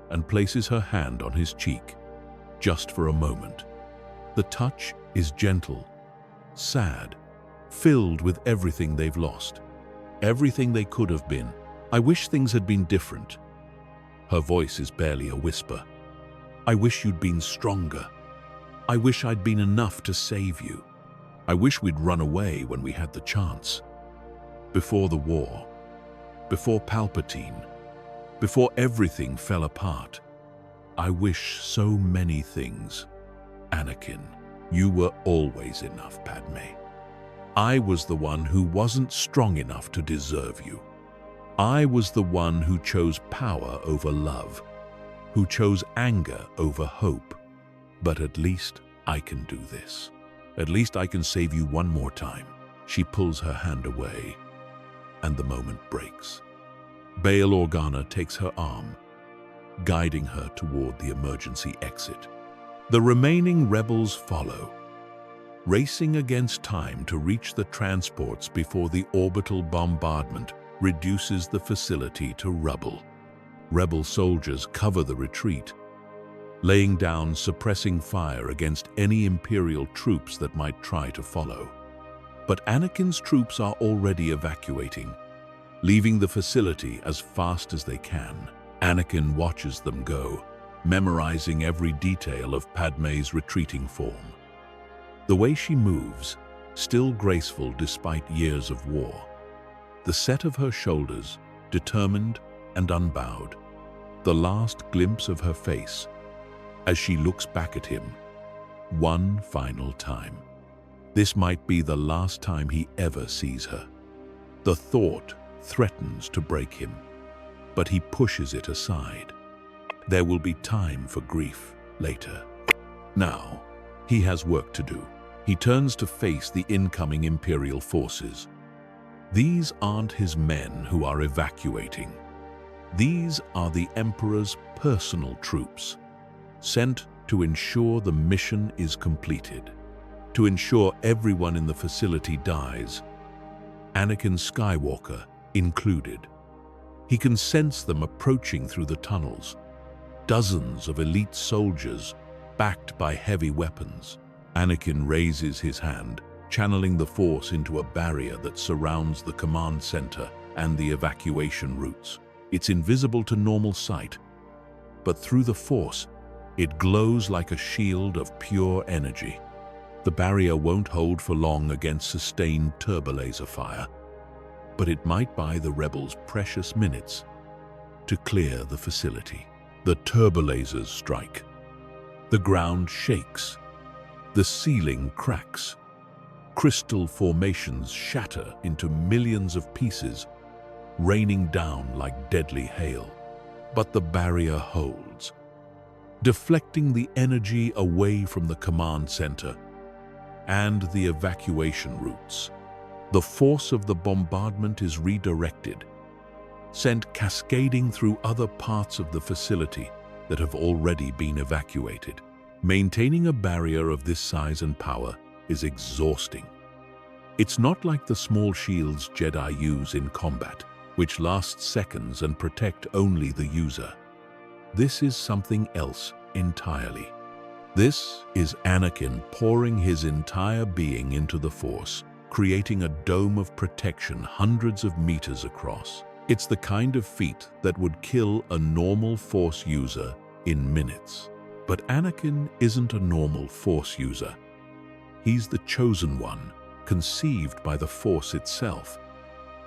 and places her hand on his cheek, just for a moment. The touch is gentle, sad, filled with everything they've lost, everything they could have been. I wish things had been different. Her voice is barely a whisper. I wish you'd been stronger. I wish I'd been enough to save you. I wish we'd run away when we had the chance. Before the war, before Palpatine, before everything fell apart. I wish so many things. Anakin, you were always enough, Padme. I was the one who wasn't strong enough to deserve you. I was the one who chose power over love, who chose anger over hope. But at least I can do this. At least I can save you one more time. She pulls her hand away, and the moment breaks. Bail Organa takes her arm, guiding her toward the emergency exit. The remaining rebels follow, racing against time to reach the transports before the orbital bombardment reduces the facility to rubble. Rebel soldiers cover the retreat, laying down suppressing fire against any Imperial troops that might try to follow. But Anakin's troops are already evacuating, leaving the facility as fast as they can. Anakin watches them go, memorizing every detail of Padme's retreating form. The way she moves, still graceful despite years of war. The set of her shoulders, determined and unbowed. The last glimpse of her face, as she looks back at him, one final time. This might be the last time he ever sees her. The thought threatens to break him, but he pushes it aside. There will be time for grief later. Now, he has work to do. He turns to face the incoming Imperial forces. These aren't his men who are evacuating. These are the Emperor's personal troops. sent to ensure the mission is completed, to ensure everyone in the facility dies, Anakin Skywalker included. He can sense them approaching through the tunnels, dozens of elite soldiers backed by heavy weapons. Anakin raises his hand, channeling the Force into a barrier that surrounds the command center and the evacuation routes. It's invisible to normal sight, but through the Force, it glows like a shield of pure energy. The barrier won't hold for long against sustained turbolaser fire, but it might buy the rebels precious minutes to clear the facility. The turbolasers strike. The ground shakes. The ceiling cracks. Crystal formations shatter into millions of pieces, raining down like deadly hail. But the barrier holds, deflecting the energy away from the command center and the evacuation routes. The force of the bombardment is redirected, sent cascading through other parts of the facility that have already been evacuated. Maintaining a barrier of this size and power is exhausting. It's not like the small shields Jedi use in combat, which last seconds and protect only the user. This is something else entirely. This is Anakin pouring his entire being into the Force, creating a dome of protection hundreds of meters across. It's the kind of feat that would kill a normal Force user in minutes. But Anakin isn't a normal Force user. He's the chosen one, conceived by the Force itself.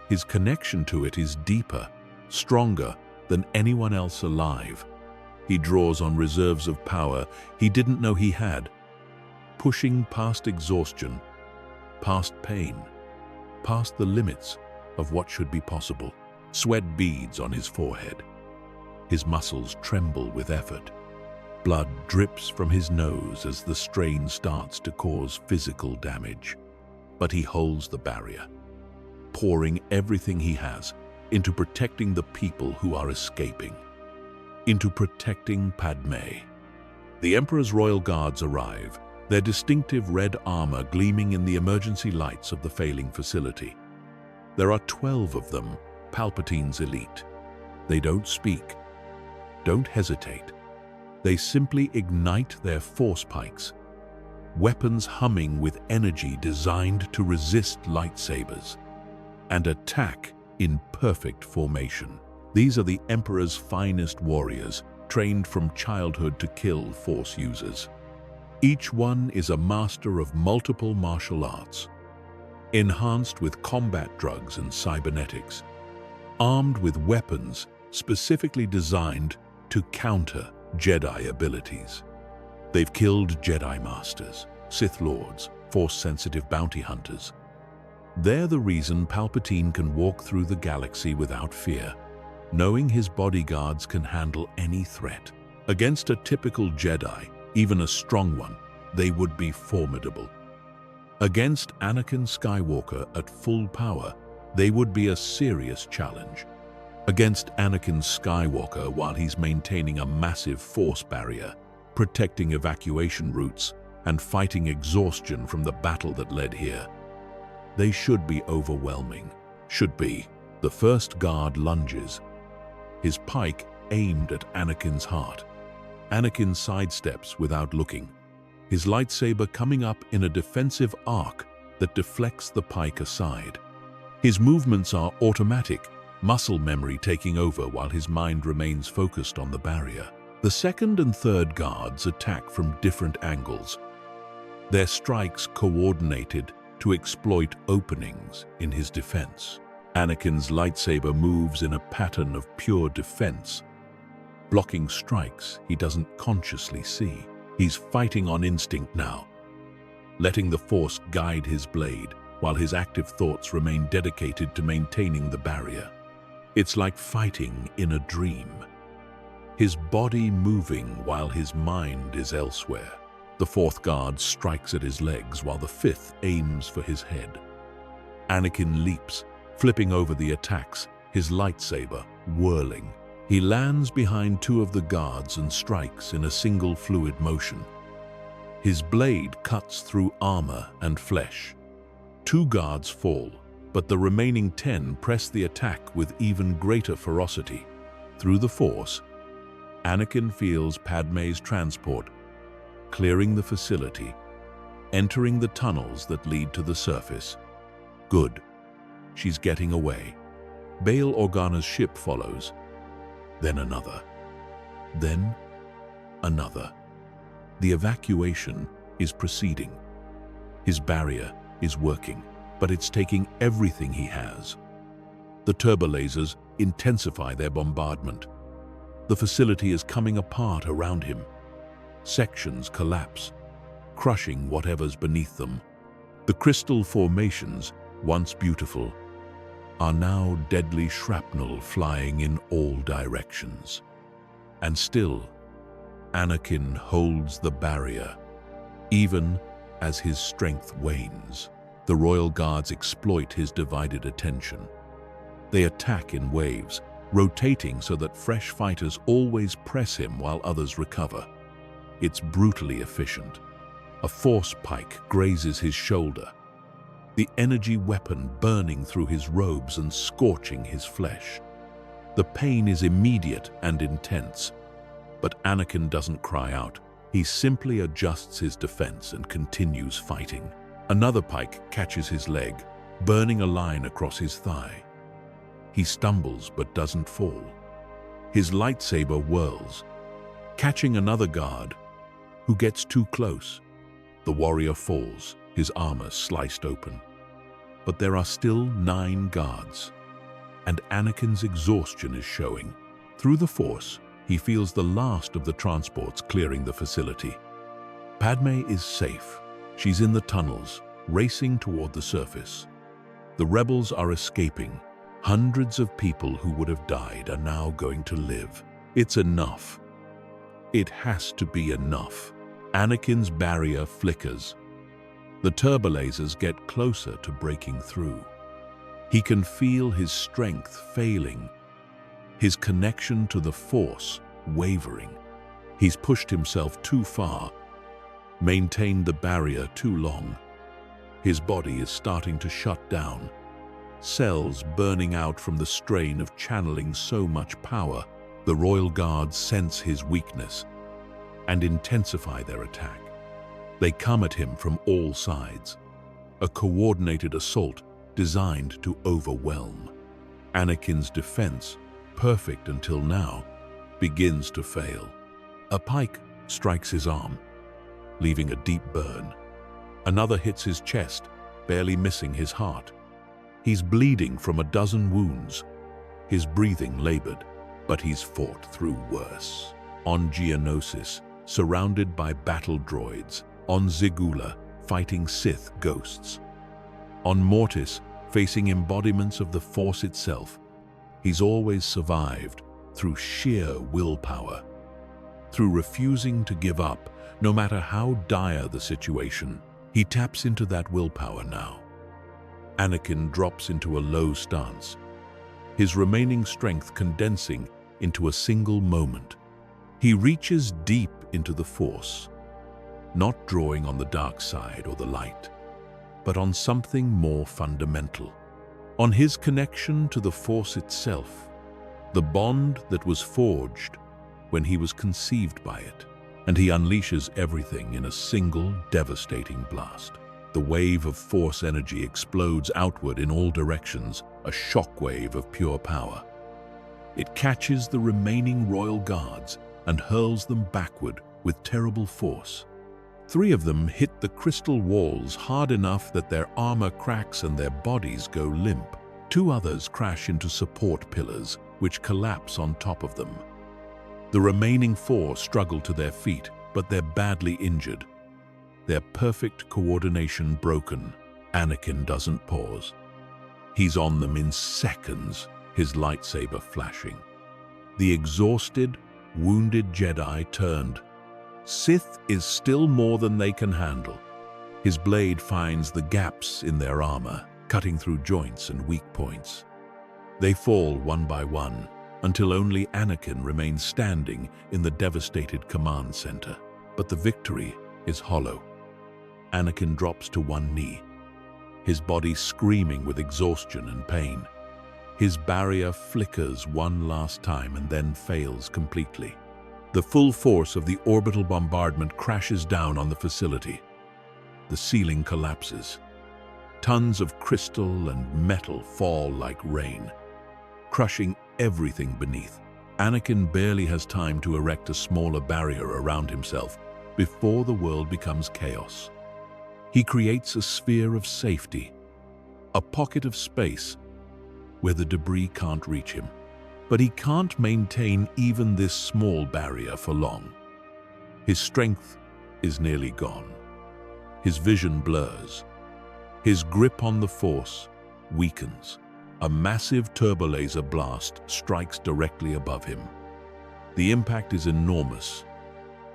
His connection to it is deeper, stronger than anyone else alive. He draws on reserves of power he didn't know he had, pushing past exhaustion, past pain, past the limits of what should be possible. Sweat beads on his forehead. His muscles tremble with effort. Blood drips from his nose as the strain starts to cause physical damage. But he holds the barrier, pouring everything he has into protecting the people who are escaping, into protecting Padmé. The Emperor's royal guards arrive, their distinctive red armor gleaming in the emergency lights of the failing facility. There are 12 of them, Palpatine's elite. They don't speak, don't hesitate. They simply ignite their force pikes, weapons humming with energy designed to resist lightsabers, and attack in perfect formation. These are the Emperor's finest warriors, trained from childhood to kill Force users. Each one is a master of multiple martial arts, enhanced with combat drugs and cybernetics, armed with weapons specifically designed to counter Jedi abilities. They've killed Jedi Masters, Sith Lords, Force-sensitive bounty hunters. They're the reason Palpatine can walk through the galaxy without fear, knowing his bodyguards can handle any threat. Against a typical Jedi, even a strong one, they would be formidable. Against Anakin Skywalker at full power, they would be a serious challenge. Against Anakin Skywalker while he's maintaining a massive force barrier, protecting evacuation routes, and fighting exhaustion from the battle that led here, they should be overwhelming. Should be. The first guard lunges, his pike aimed at Anakin's heart. Anakin sidesteps without looking, his lightsaber coming up in a defensive arc that deflects the pike aside. His movements are automatic, muscle memory taking over while his mind remains focused on the barrier. The second and third guards attack from different angles, their strikes coordinated to exploit openings in his defense. Anakin's lightsaber moves in a pattern of pure defense, blocking strikes he doesn't consciously see. He's fighting on instinct now, letting the Force guide his blade while his active thoughts remain dedicated to maintaining the barrier. It's like fighting in a dream, his body moving while his mind is elsewhere. The fourth guard strikes at his legs while the fifth aims for his head. Anakin leaps, flipping over the attacks, his lightsaber whirling, He lands behind two of the guards and strikes in a single fluid motion. His blade cuts through armor and flesh. 2 guards fall, but the remaining 10 press the attack with even greater ferocity. Through the Force, Anakin feels Padmé's transport, clearing the facility, entering the tunnels that lead to the surface. Good. She's getting away. Bail Organa's ship follows. Then another. Then another. The evacuation is proceeding. His barrier is working, but it's taking everything he has. The turbolasers intensify their bombardment. The facility is coming apart around him. Sections collapse, crushing whatever's beneath them. The crystal formations, once beautiful, are now deadly shrapnel flying in all directions. And still, Anakin holds the barrier, even as his strength wanes. The royal guards exploit his divided attention. They attack in waves, rotating so that fresh fighters always press him while others recover. It's brutally efficient. A force pike grazes his shoulder, the energy weapon burning through his robes and scorching his flesh. The pain is immediate and intense, but Anakin doesn't cry out. He simply adjusts his defense and continues fighting. Another pike catches his leg, burning a line across his thigh. He stumbles but doesn't fall. His lightsaber whirls, catching another guard who gets too close. The warrior falls, his armor sliced open. But there are still 9 guards, and Anakin's exhaustion is showing. Through the Force, he feels the last of the transports clearing the facility. Padmé is safe. She's in the tunnels, racing toward the surface. The rebels are escaping. Hundreds of people who would have died are now going to live. It's enough. It has to be enough. Anakin's barrier flickers. The turbolasers get closer to breaking through. He can feel his strength failing, his connection to the Force wavering. He's pushed himself too far, maintained the barrier too long. His body is starting to shut down, cells burning out from the strain of channeling so much power. The royal guards sense his weakness and intensify their attack. They come at him from all sides, a coordinated assault designed to overwhelm. Anakin's defense, perfect until now, begins to fail. A pike strikes his arm, leaving a deep burn. Another hits his chest, barely missing his heart. He's bleeding from a dozen wounds, his breathing labored, but he's fought through worse. On Geonosis, surrounded by battle droids. On Zigula, fighting Sith ghosts. On Mortis, facing embodiments of the Force itself. He's always survived through sheer willpower, through refusing to give up, no matter how dire the situation. He taps into that willpower now. Anakin drops into a low stance, his remaining strength condensing into a single moment. He reaches deep into the Force, not drawing on the dark side or the light, but on something more fundamental, on his connection to the Force itself, the bond that was forged when he was conceived by it. And he unleashes everything in a single devastating blast. The wave of Force energy explodes outward in all directions, a shockwave of pure power. It catches the remaining royal guards and hurls them backward with terrible force. 3 of them hit the crystal walls hard enough that their armor cracks and their bodies go limp. 2 others crash into support pillars, which collapse on top of them. The remaining 4 struggle to their feet, but they're badly injured. Their perfect coordination broken. Anakin doesn't pause. He's on them in seconds, his lightsaber flashing. The exhausted, wounded Jedi turned. Sith is still more than they can handle. His blade finds the gaps in their armor, cutting through joints and weak points. They fall one by one, until only Anakin remains standing in the devastated command center. But the victory is hollow. Anakin drops to one knee, his body screaming with exhaustion and pain. His barrier flickers one last time and then fails completely. The full force of the orbital bombardment crashes down on the facility. The ceiling collapses. Tons of crystal and metal fall like rain, crushing everything beneath. Anakin barely has time to erect a smaller barrier around himself before the world becomes chaos. He creates a sphere of safety, a pocket of space where the debris can't reach him. But he can't maintain even this small barrier for long. His strength is nearly gone. His vision blurs. His grip on the Force weakens. A massive turbolaser blast strikes directly above him. The impact is enormous,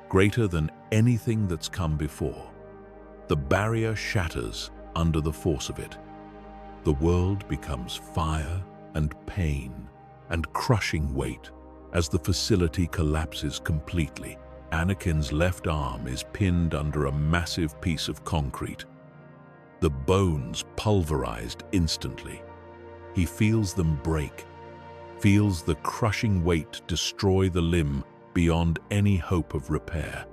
greater than anything that's come before. The barrier shatters under the force of it. The world becomes fire and pain and crushing weight as the facility collapses completely. Anakin's left arm is pinned under a massive piece of concrete. The bones pulverized instantly. He feels them break, feels the crushing weight destroy the limb beyond any hope of repair.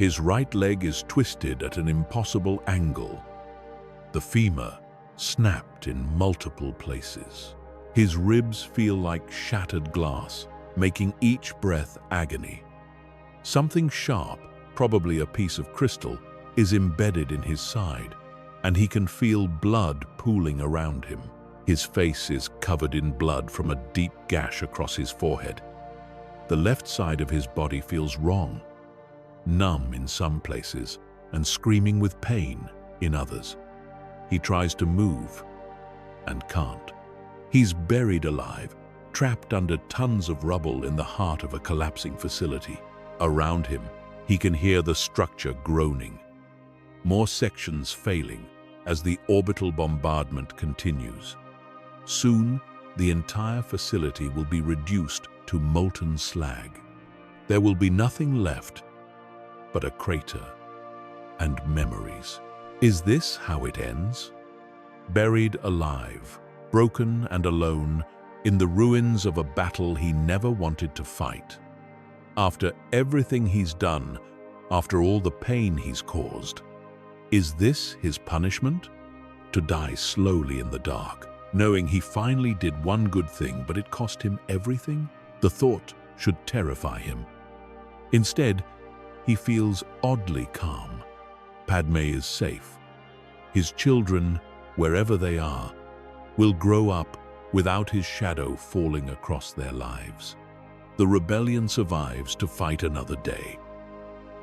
His right leg is twisted at an impossible angle. The femur snapped in multiple places. His ribs feel like shattered glass, making each breath agony. Something sharp, probably a piece of crystal, is embedded in his side, and he can feel blood pooling around him. His face is covered in blood from a deep gash across his forehead. The left side of his body feels wrong, numb in some places and screaming with pain in others. He tries to move and can't. He's buried alive, trapped under tons of rubble in the heart of a collapsing facility. Around him, he can hear the structure groaning, more sections failing as the orbital bombardment continues. Soon, the entire facility will be reduced to molten slag. There will be nothing left but a crater and memories. Is this how it ends? Buried alive, broken and alone, in the ruins of a battle he never wanted to fight. After everything he's done, after all the pain he's caused, is this his punishment? To die slowly in the dark, knowing he finally did one good thing, but it cost him everything? The thought should terrify him. Instead, he feels oddly calm. Padme is safe. His children, wherever they are, will grow up without his shadow falling across their lives. The rebellion survives to fight another day.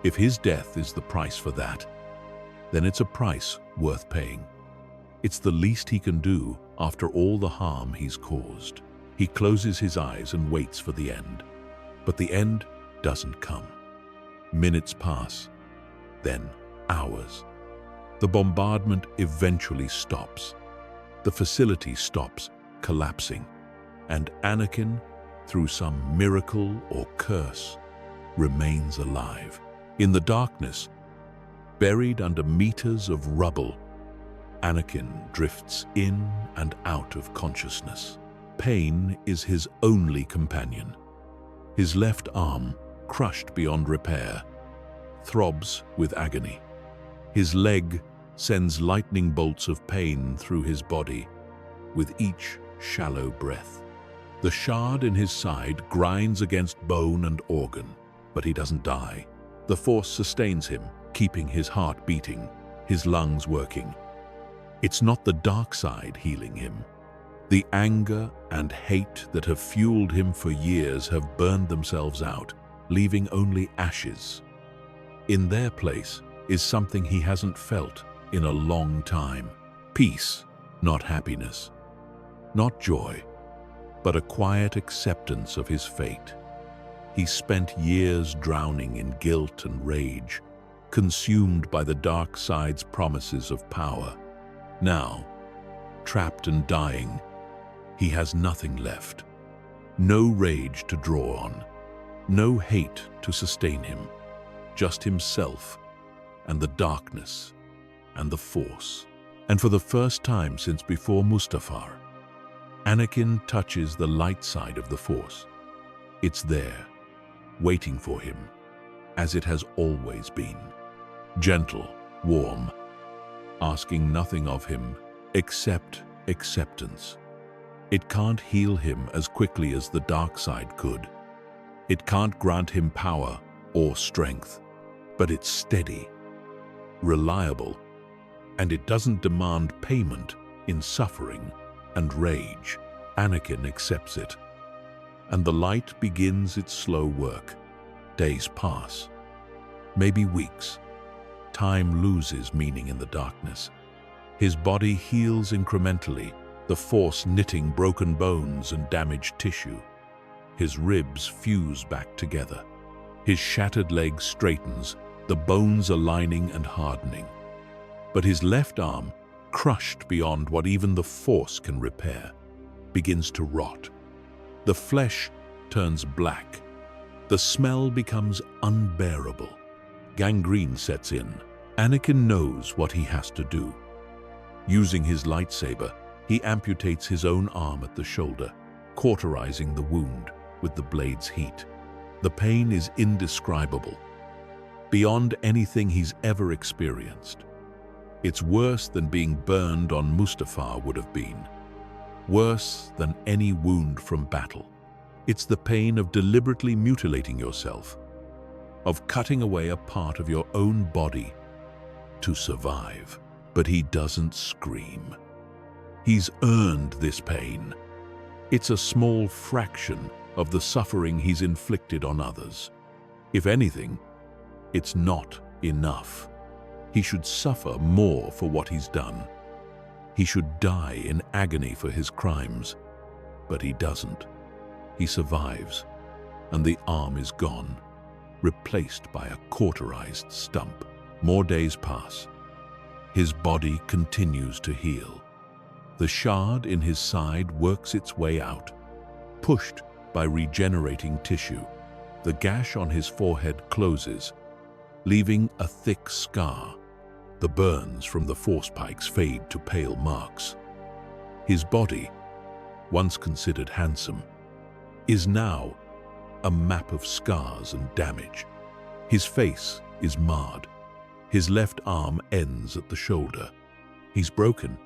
If his death is the price for that, then it's a price worth paying. It's the least he can do after all the harm he's caused. He closes his eyes and waits for the end. But the end doesn't come. Minutes pass, then hours. The bombardment eventually stops. The facility stops collapsing, and Anakin, through some miracle or curse, remains alive. In the darkness, buried under meters of rubble, Anakin drifts in and out of consciousness. Pain is his only companion. His left arm, crushed beyond repair, throbs with agony. His leg sends lightning bolts of pain through his body with each shallow breath. The shard in his side grinds against bone and organ, but he doesn't die. The Force sustains him, keeping his heart beating, his lungs working. It's not the dark side healing him. The anger and hate that have fueled him for years have burned themselves out, leaving only ashes. In their place is something he hasn't felt in a long time. Peace, not happiness. Not joy, but a quiet acceptance of his fate. He spent years drowning in guilt and rage, consumed by the dark side's promises of power. Now, trapped and dying, he has nothing left. No rage to draw on, no hate to sustain him, just himself and the darkness and the Force. And for the first time since before Mustafar, Anakin touches the light side of the Force. It's there, waiting for him, as it has always been. Gentle, warm, asking nothing of him except acceptance. It can't heal him as quickly as the dark side could. It can't grant him power or strength, but it's steady, reliable, and it doesn't demand payment in suffering and rage. Anakin accepts it, and the light begins its slow work. Days pass, maybe weeks. Time loses meaning in the darkness. His body heals incrementally, the Force knitting broken bones and damaged tissue. His ribs fuse back together. His shattered leg straightens, the bones aligning and hardening. But his left arm, crushed beyond what even the Force can repair, begins to rot. The flesh turns black. The smell becomes unbearable. Gangrene sets in. Anakin knows what he has to do. Using his lightsaber, he amputates his own arm at the shoulder, cauterizing the wound with the blade's heat. The pain is indescribable, beyond anything he's ever experienced. It's worse than being burned on Mustafar would have been. Worse than any wound from battle. It's the pain of deliberately mutilating yourself, of cutting away a part of your own body to survive. But he doesn't scream. He's earned this pain. It's a small fraction of the suffering he's inflicted on others. If anything, it's not enough. He should suffer more for what he's done. He should die in agony for his crimes, but he doesn't. He survives, and the arm is gone, replaced by a cauterized stump. More days pass. His body continues to heal. The shard in his side works its way out, pushed by regenerating tissue. The gash on his forehead closes, leaving a thick scar. The burns from the force pikes fade to pale marks. His body, once considered handsome, is now a map of scars and damage. His face is marred. His left arm ends at the shoulder. He's broken,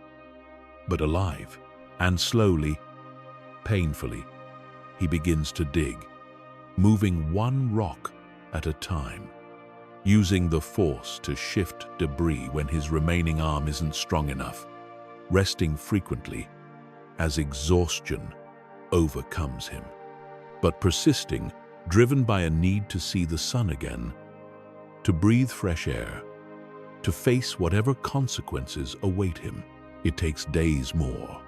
but alive, and slowly, painfully, he begins to dig, moving one rock at a time, using the force to shift debris when his remaining arm isn't strong enough, resting frequently as exhaustion overcomes him, but persisting, driven by a need to see the sun again, to breathe fresh air, to face whatever consequences await him. It takes days more,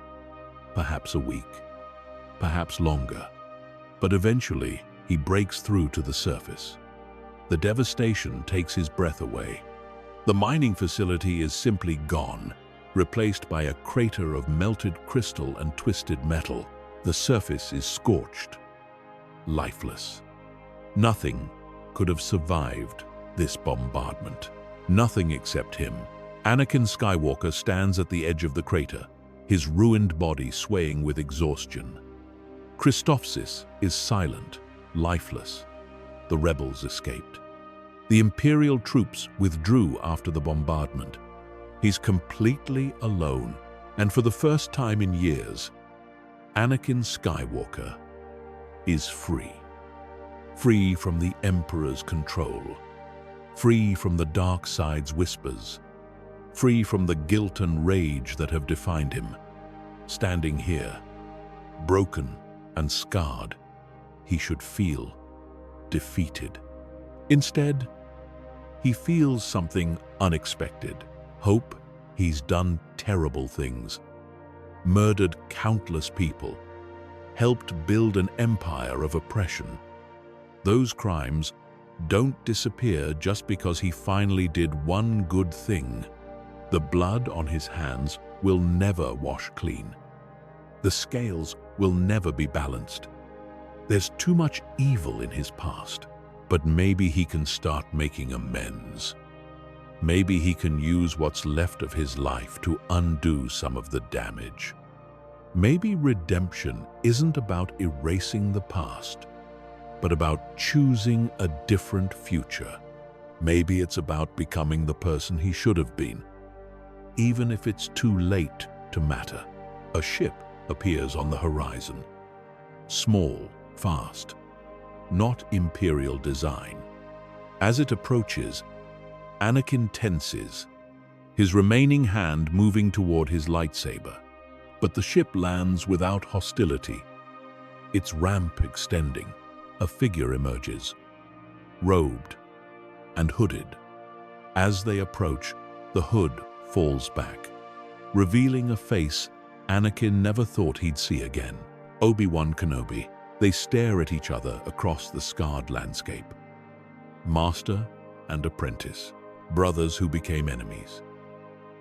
perhaps a week, perhaps longer, but eventually he breaks through to the surface. The devastation takes his breath away. The mining facility is simply gone, replaced by a crater of melted crystal and twisted metal. The surface is scorched, lifeless. Nothing could have survived this bombardment. Nothing except him. Anakin Skywalker stands at the edge of the crater, his ruined body swaying with exhaustion. Christophsis is silent, lifeless. The rebels escaped. The Imperial troops withdrew after the bombardment. He's completely alone, and for the first time in years, Anakin Skywalker is free. Free from the Emperor's control. Free from the dark side's whispers. Free from the guilt and rage that have defined him. Standing here, broken and scarred, he should feel defeated. Instead, he feels something unexpected. Hope. He's done terrible things, murdered countless people, helped build an empire of oppression. Those crimes don't disappear just because he finally did one good thing. The blood on his hands will never wash clean. The scales will never be balanced. There's too much evil in his past, but maybe he can start making amends. Maybe he can use what's left of his life to undo some of the damage. Maybe redemption isn't about erasing the past, but about choosing a different future. Maybe it's about becoming the person he should have been, even if it's too late to matter. A ship appears on the horizon. Small, fast, not Imperial design. As it approaches, Anakin tenses, his remaining hand moving toward his lightsaber. But the ship lands without hostility. Its ramp extending, a figure emerges, robed and hooded. As they approach, the hood falls back, revealing a face Anakin never thought he'd see again. Obi-Wan Kenobi. They stare at each other across the scarred landscape. Master and apprentice, brothers who became enemies.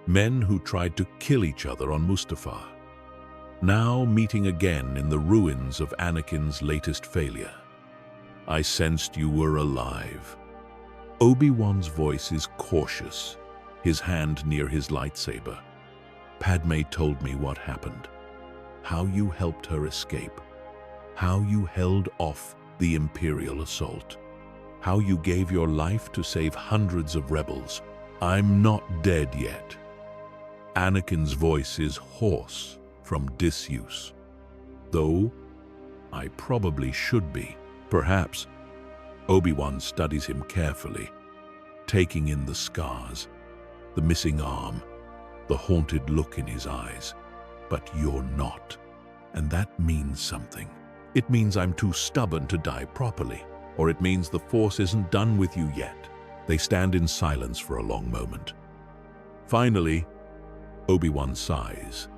Men who tried to kill each other on Mustafar. Now meeting again in the ruins of Anakin's latest failure. I sensed you were alive. Obi-Wan's voice is cautious, his hand near his lightsaber. Padme told me what happened, how you helped her escape, how you held off the Imperial assault, how you gave your life to save hundreds of rebels. I'm not dead yet. Anakin's voice is hoarse from disuse, though I probably should be. Perhaps. Obi-Wan studies him carefully, taking in the scars, the missing arm, the haunted look in his eyes. But you're not, and that means something. It means I'm too stubborn to die properly, or it means the Force isn't done with you yet. They stand in silence for a long moment. Finally, Obi-Wan sighs,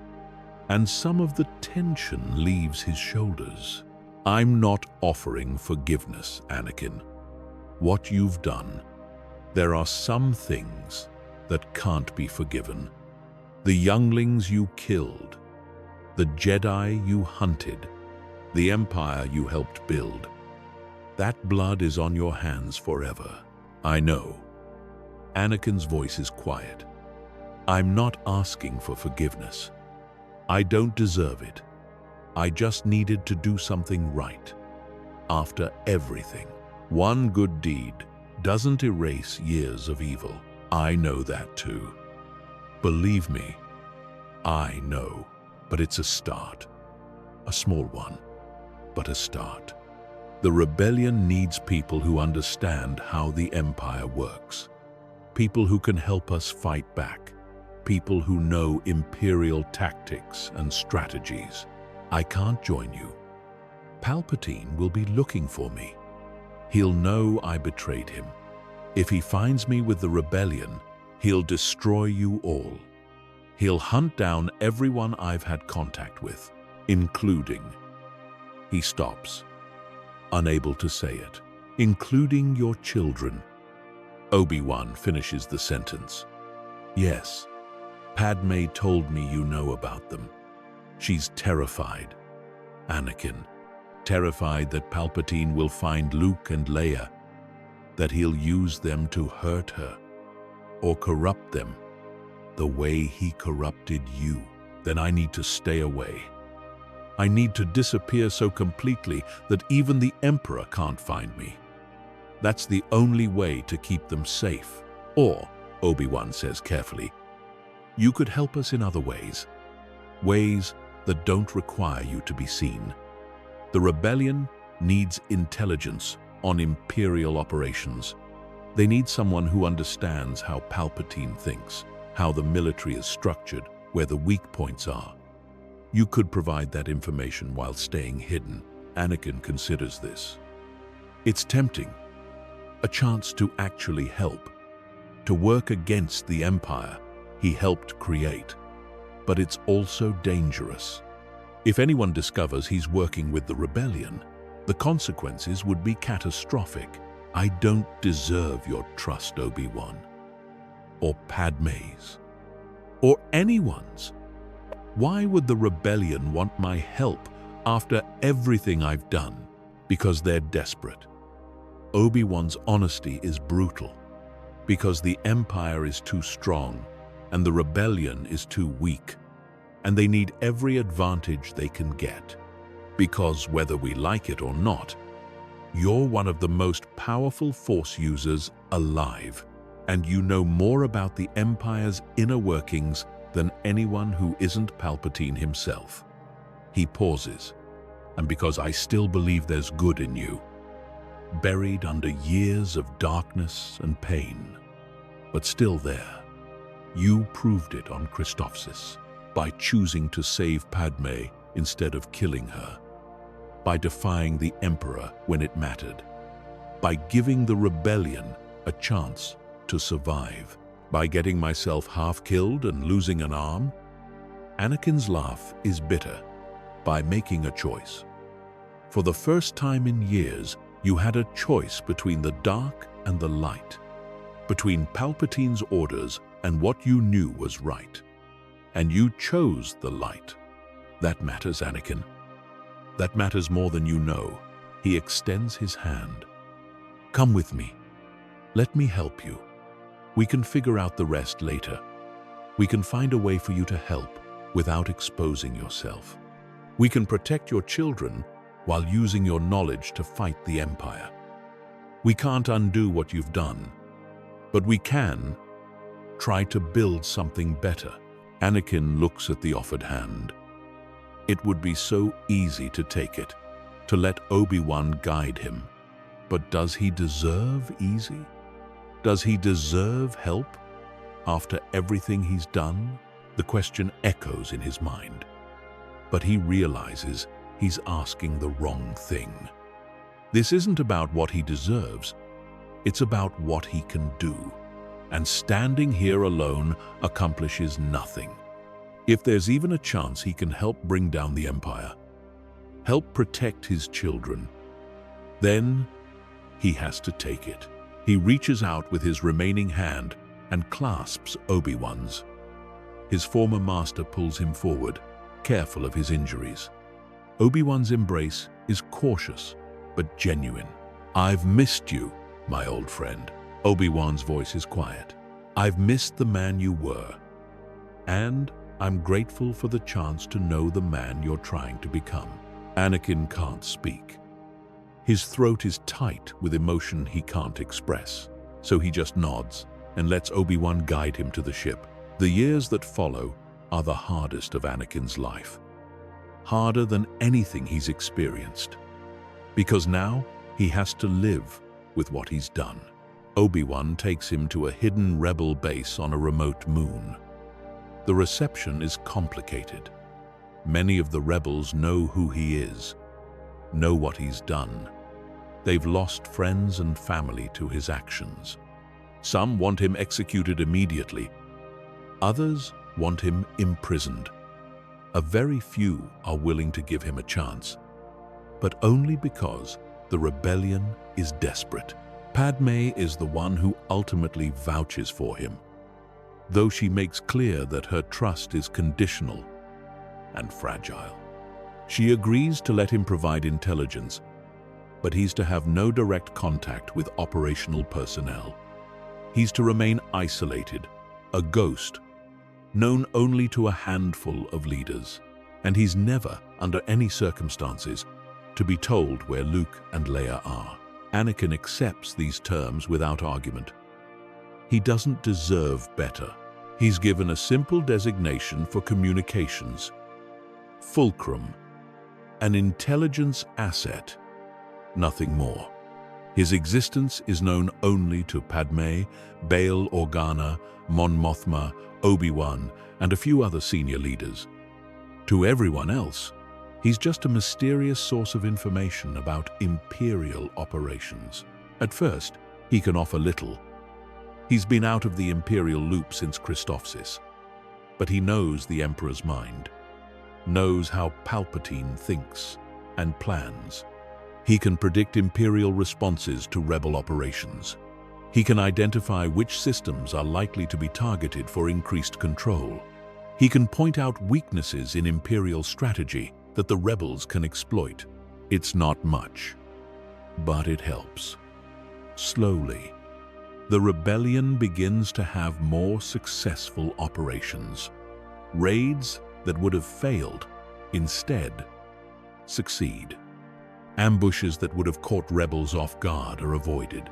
and some of the tension leaves his shoulders. I'm not offering forgiveness, Anakin. What you've done, there are some things that can't be forgiven. The younglings you killed, the Jedi you hunted, the Empire you helped build. That blood is on your hands forever. I know. Anakin's voice is quiet. I'm not asking for forgiveness. I don't deserve it. I just needed to do something right. After everything, one good deed doesn't erase years of evil. I know that too. Believe me, I know. But it's a start. A small one, but a start. The rebellion needs people who understand how the Empire works. People who can help us fight back. People who know Imperial tactics and strategies. I can't join you. Palpatine will be looking for me. He'll know I betrayed him. If he finds me with the rebellion, he'll destroy you all. He'll hunt down everyone I've had contact with, including... He stops, unable to say it. Including your children. Obi-Wan finishes the sentence. Yes, Padme told me you know about them. She's terrified. Anakin, terrified that Palpatine will find Luke and Leia, that he'll use them to hurt her or corrupt them the way he corrupted you. Then I need to stay away. I need to disappear so completely that even the Emperor can't find me. That's the only way to keep them safe. Or, Obi-Wan says carefully, you could help us in other ways. Ways that don't require you to be seen. The rebellion needs intelligence on Imperial operations. They need someone who understands how Palpatine thinks, how the military is structured, where the weak points are. You could provide that information while staying hidden. Anakin considers this. It's tempting. A chance to actually help. To work against the Empire he helped create. But it's also dangerous. If anyone discovers he's working with the rebellion, the consequences would be catastrophic. I don't deserve your trust, Obi-Wan. Or Padme's. Or anyone's. Why would the rebellion want my help after everything I've done? Because they're desperate. Obi-Wan's honesty is brutal. Because the Empire is too strong and the rebellion is too weak, and they need every advantage they can get. Because whether we like it or not, you're one of the most powerful Force users alive, and you know more about the Empire's inner workings than anyone who isn't Palpatine himself. He pauses, and because I still believe there's good in you, buried under years of darkness and pain, but still there, you proved it on Christophsis by choosing to save Padme instead of killing her, by defying the Emperor when it mattered, by giving the rebellion a chance to survive, by getting myself half-killed and losing an arm. Anakin's laugh is bitter, by making a choice. For the first time in years, you had a choice between the dark and the light, between Palpatine's orders and what you knew was right. And you chose the light. That matters, Anakin. That matters more than you know. He extends his hand. Come with me. Let me help you. We can figure out the rest later. We can find a way for you to help without exposing yourself. We can protect your children while using your knowledge to fight the Empire. We can't undo what you've done, but we can try to build something better. Anakin looks at the offered hand. It would be so easy to take it, to let Obi-Wan guide him. But does he deserve easy? Does he deserve help? After everything he's done, the question echoes in his mind. But he realizes he's asking the wrong thing. This isn't about what he deserves. It's about what he can do. And standing here alone accomplishes nothing. If there's even a chance he can help bring down the Empire, help protect his children, then he has to take it. He reaches out with his remaining hand and clasps Obi-Wan's. His former master pulls him forward, careful of his injuries. Obi-Wan's embrace is cautious, but genuine. I've missed you, my old friend. Obi-Wan's voice is quiet. I've missed the man you were. And I'm grateful for the chance to know the man you're trying to become. Anakin can't speak. His throat is tight with emotion he can't express, so he just nods and lets Obi-Wan guide him to the ship. The years that follow are the hardest of Anakin's life. Harder than anything he's experienced. Because now he has to live with what he's done. Obi-Wan takes him to a hidden rebel base on a remote moon. The reception is complicated. Many of the rebels know who he is, know what he's done. They've lost friends and family to his actions. Some want him executed immediately. Others want him imprisoned. A very few are willing to give him a chance, but only because the rebellion is desperate. Padme is the one who ultimately vouches for him, though she makes clear that her trust is conditional and fragile. She agrees to let him provide intelligence, but he's to have no direct contact with operational personnel. He's to remain isolated, a ghost, known only to a handful of leaders. And he's never, under any circumstances, to be told where Luke and Leia are. Anakin accepts these terms without argument. He doesn't deserve better. He's given a simple designation for communications. Fulcrum, an intelligence asset, nothing more. His existence is known only to Padme, Bail Organa, Mon Mothma, Obi-Wan, and a few other senior leaders. To everyone else, he's just a mysterious source of information about Imperial operations. At first, he can offer little. He's been out of the Imperial loop since Christophsis, but he knows the Emperor's mind, knows how Palpatine thinks and plans. He can predict Imperial responses to rebel operations. He can identify which systems are likely to be targeted for increased control. He can point out weaknesses in Imperial strategy that the rebels can exploit. It's not much, But it helps. Slowly, the rebellion begins to have more successful operations. Raids that would have failed, instead, succeed. Ambushes that would have caught rebels off guard are avoided.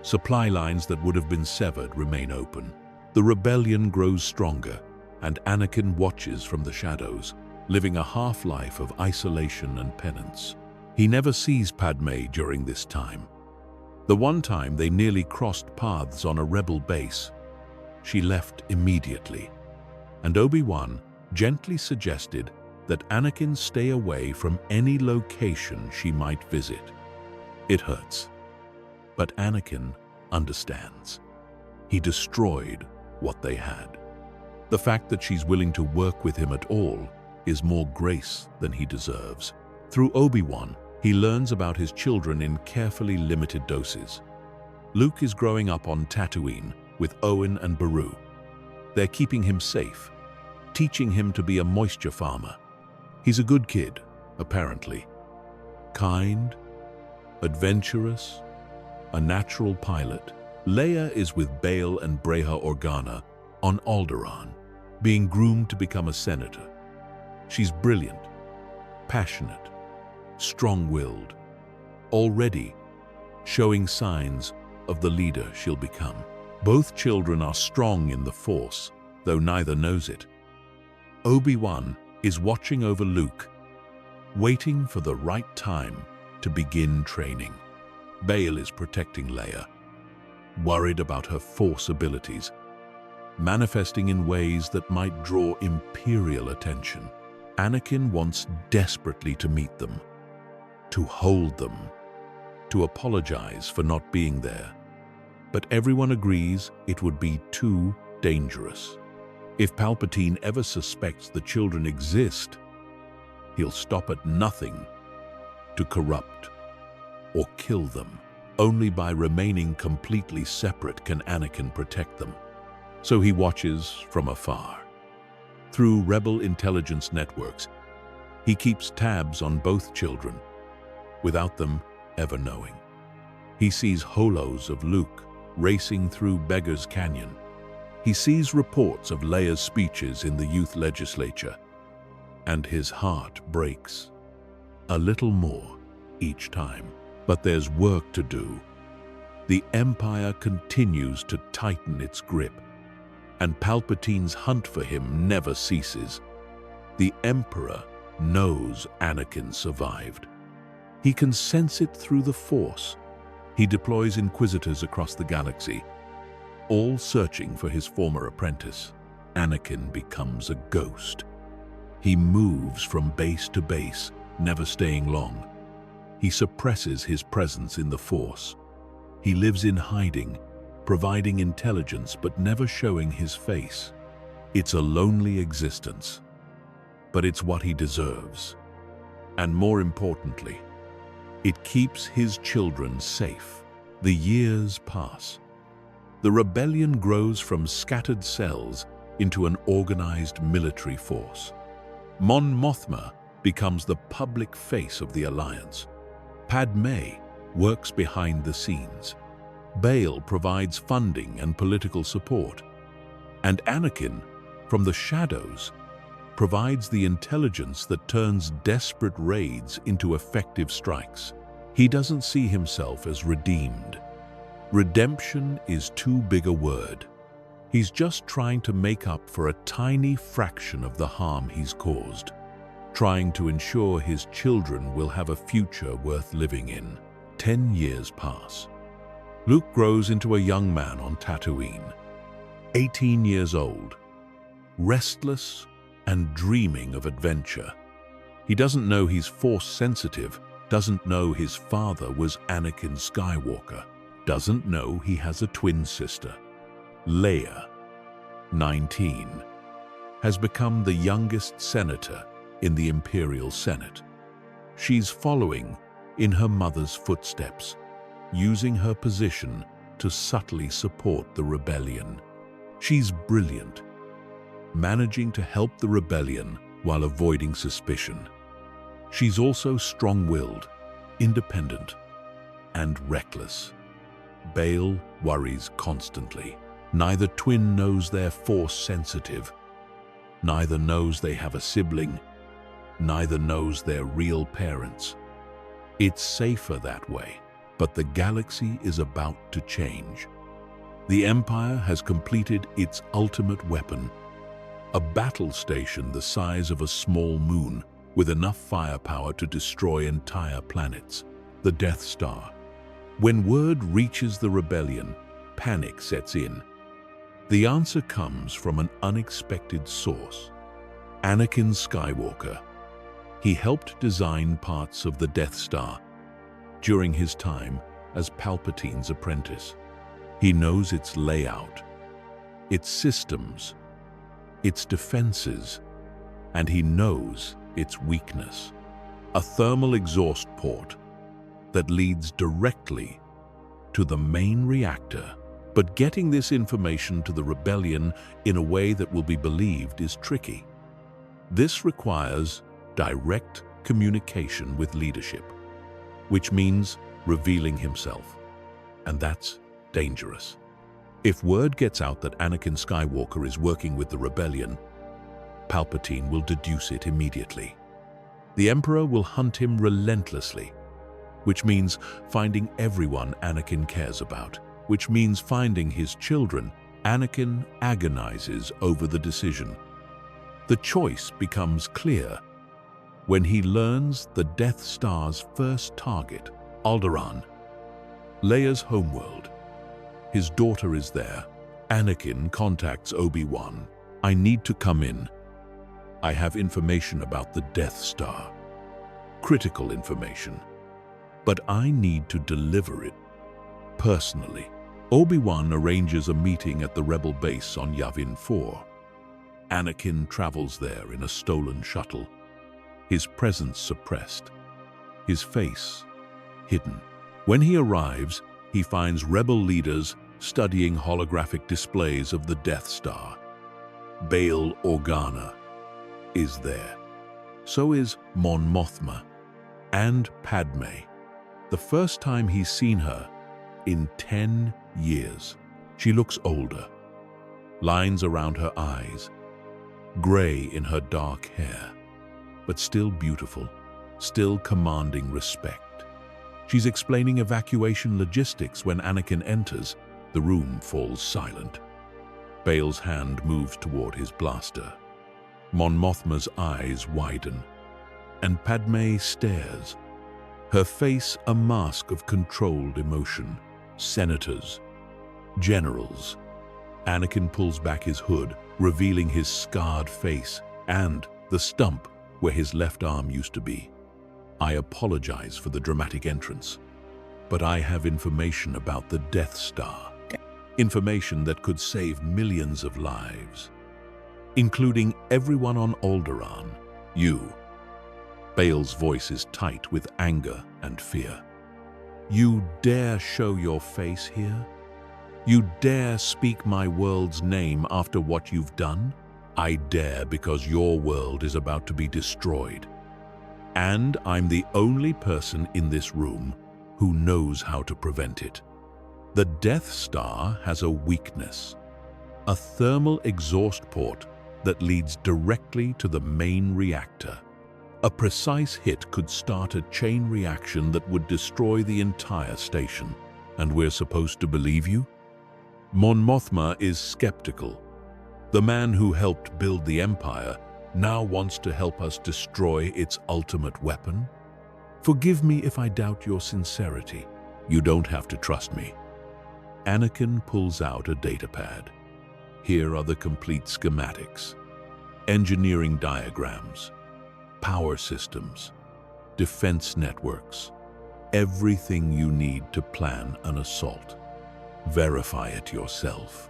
Supply lines that would have been severed remain open. The rebellion grows stronger, and Anakin watches from the shadows, living a half-life of isolation and penance. He never sees Padme during this time. The one time they nearly crossed paths on a rebel base, she left immediately, and Obi-Wan gently suggested that Anakin stay away from any location she might visit. It hurts, but Anakin understands. He destroyed what they had. The fact that she's willing to work with him at all is more grace than he deserves. Through Obi-Wan, he learns about his children in carefully limited doses. Luke is growing up on Tatooine with Owen and Beru. They're keeping him safe, teaching him to be a moisture farmer. He's a good kid, apparently. Kind, adventurous, a natural pilot. Leia is with Bail and Breha Organa on Alderaan, being groomed to become a senator. She's brilliant, passionate, strong-willed, already showing signs of the leader she'll become. Both children are strong in the Force, though neither knows it. Obi-Wan is watching over Luke, waiting for the right time to begin training. Bail is protecting Leia, worried about her Force abilities, manifesting in ways that might draw Imperial attention. Anakin wants desperately to meet them, to hold them, to apologize for not being there. But everyone agrees it would be too dangerous. If Palpatine ever suspects the children exist, he'll stop at nothing to corrupt or kill them. Only by remaining completely separate can Anakin protect them. So he watches from afar. Through rebel intelligence networks, he keeps tabs on both children, without them ever knowing. He sees holos of Luke racing through Beggar's Canyon. He sees reports of Leia's speeches in the youth legislature, and his heart breaks a little more each time. But there's work to do. The Empire continues to tighten its grip, and Palpatine's hunt for him never ceases. The Emperor knows Anakin survived. He can sense it through the Force. He deploys Inquisitors across the galaxy, all searching for his former apprentice. Anakin becomes a ghost. He moves from base to base, never staying long. He suppresses his presence in the Force. He lives in hiding, providing intelligence but never showing his face. It's a lonely existence, but it's what he deserves. And more importantly, it keeps his children safe. The years pass. The rebellion grows from scattered cells into an organized military force. Mon Mothma becomes the public face of the Alliance. Padme works behind the scenes. Bail provides funding and political support. And Anakin, from the shadows, provides the intelligence that turns desperate raids into effective strikes. He doesn't see himself as redeemed. Redemption is too big a word. He's just trying to make up for a tiny fraction of the harm he's caused, trying to ensure his children will have a future worth living in. 10 years pass. Luke grows into a young man on Tatooine, 18 years old, restless and dreaming of adventure. He doesn't know he's Force-sensitive, doesn't know his father was Anakin Skywalker, doesn't know he has a twin sister. Leia, 19, has become the youngest senator in the Imperial Senate. She's following in her mother's footsteps, using her position to subtly support the rebellion. She's brilliant, managing to help the rebellion while avoiding suspicion. She's also strong-willed, independent, and reckless. Bail worries constantly. Neither twin knows they're Force-sensitive. Neither knows they have a sibling. Neither knows they're real parents. It's safer that way, but the galaxy is about to change. The Empire has completed its ultimate weapon, a battle station the size of a small moon with enough firepower to destroy entire planets, the Death Star. When word reaches the rebellion, panic sets in. The answer comes from an unexpected source. Anakin Skywalker. He helped design parts of the Death Star during his time as Palpatine's apprentice. He knows its layout, its systems, its defenses, and he knows its weakness. A thermal exhaust port that leads directly to the main reactor. But getting this information to the rebellion in a way that will be believed is tricky. This requires direct communication with leadership, which means revealing himself, and that's dangerous. If word gets out that Anakin Skywalker is working with the rebellion, Palpatine will deduce it immediately. The Emperor will hunt him relentlessly, which means finding everyone Anakin cares about, which means finding his children. Anakin agonizes over the decision. The choice becomes clear when he learns the Death Star's first target, Alderaan, Leia's homeworld. His daughter is there. Anakin contacts Obi-Wan. "I need to come in. I have information about the Death Star. Critical information. But I need to deliver it personally." Obi-Wan arranges a meeting at the rebel base on Yavin 4. Anakin travels there in a stolen shuttle, his presence suppressed, his face hidden. When he arrives, he finds rebel leaders studying holographic displays of the Death Star. Bail Organa is there. So is Mon Mothma and Padme. The first time he's seen her in 10 years. She looks older, lines around her eyes, gray in her dark hair, but still beautiful, still commanding respect. She's explaining evacuation logistics when Anakin enters. The room falls silent. Bail's hand moves toward his blaster. Mon Mothma's eyes widen, and Padme stares, her face a mask of controlled emotion. Senators, generals. Anakin pulls back his hood, revealing his scarred face and the stump where his left arm used to be. "I apologize for the dramatic entrance, but I have information about the Death Star. Information that could save millions of lives, including everyone on Alderaan. You." Bail's voice is tight with anger and fear. "You dare show your face here? You dare speak my world's name after what you've done? I dare because your world is about to be destroyed. And I'm the only person in this room who knows how to prevent it. The Death Star has a weakness, a thermal exhaust port that leads directly to the main reactor. A precise hit could start a chain reaction that would destroy the entire station. And we're supposed to believe you?" Mon Mothma is skeptical. The man who helped build the Empire now wants to help us destroy its ultimate weapon? Forgive me if I doubt your sincerity. You don't have to trust me. Anakin pulls out a datapad. Here are the complete schematics, engineering diagrams, power systems, defense networks, everything you need to plan an assault. Verify it yourself.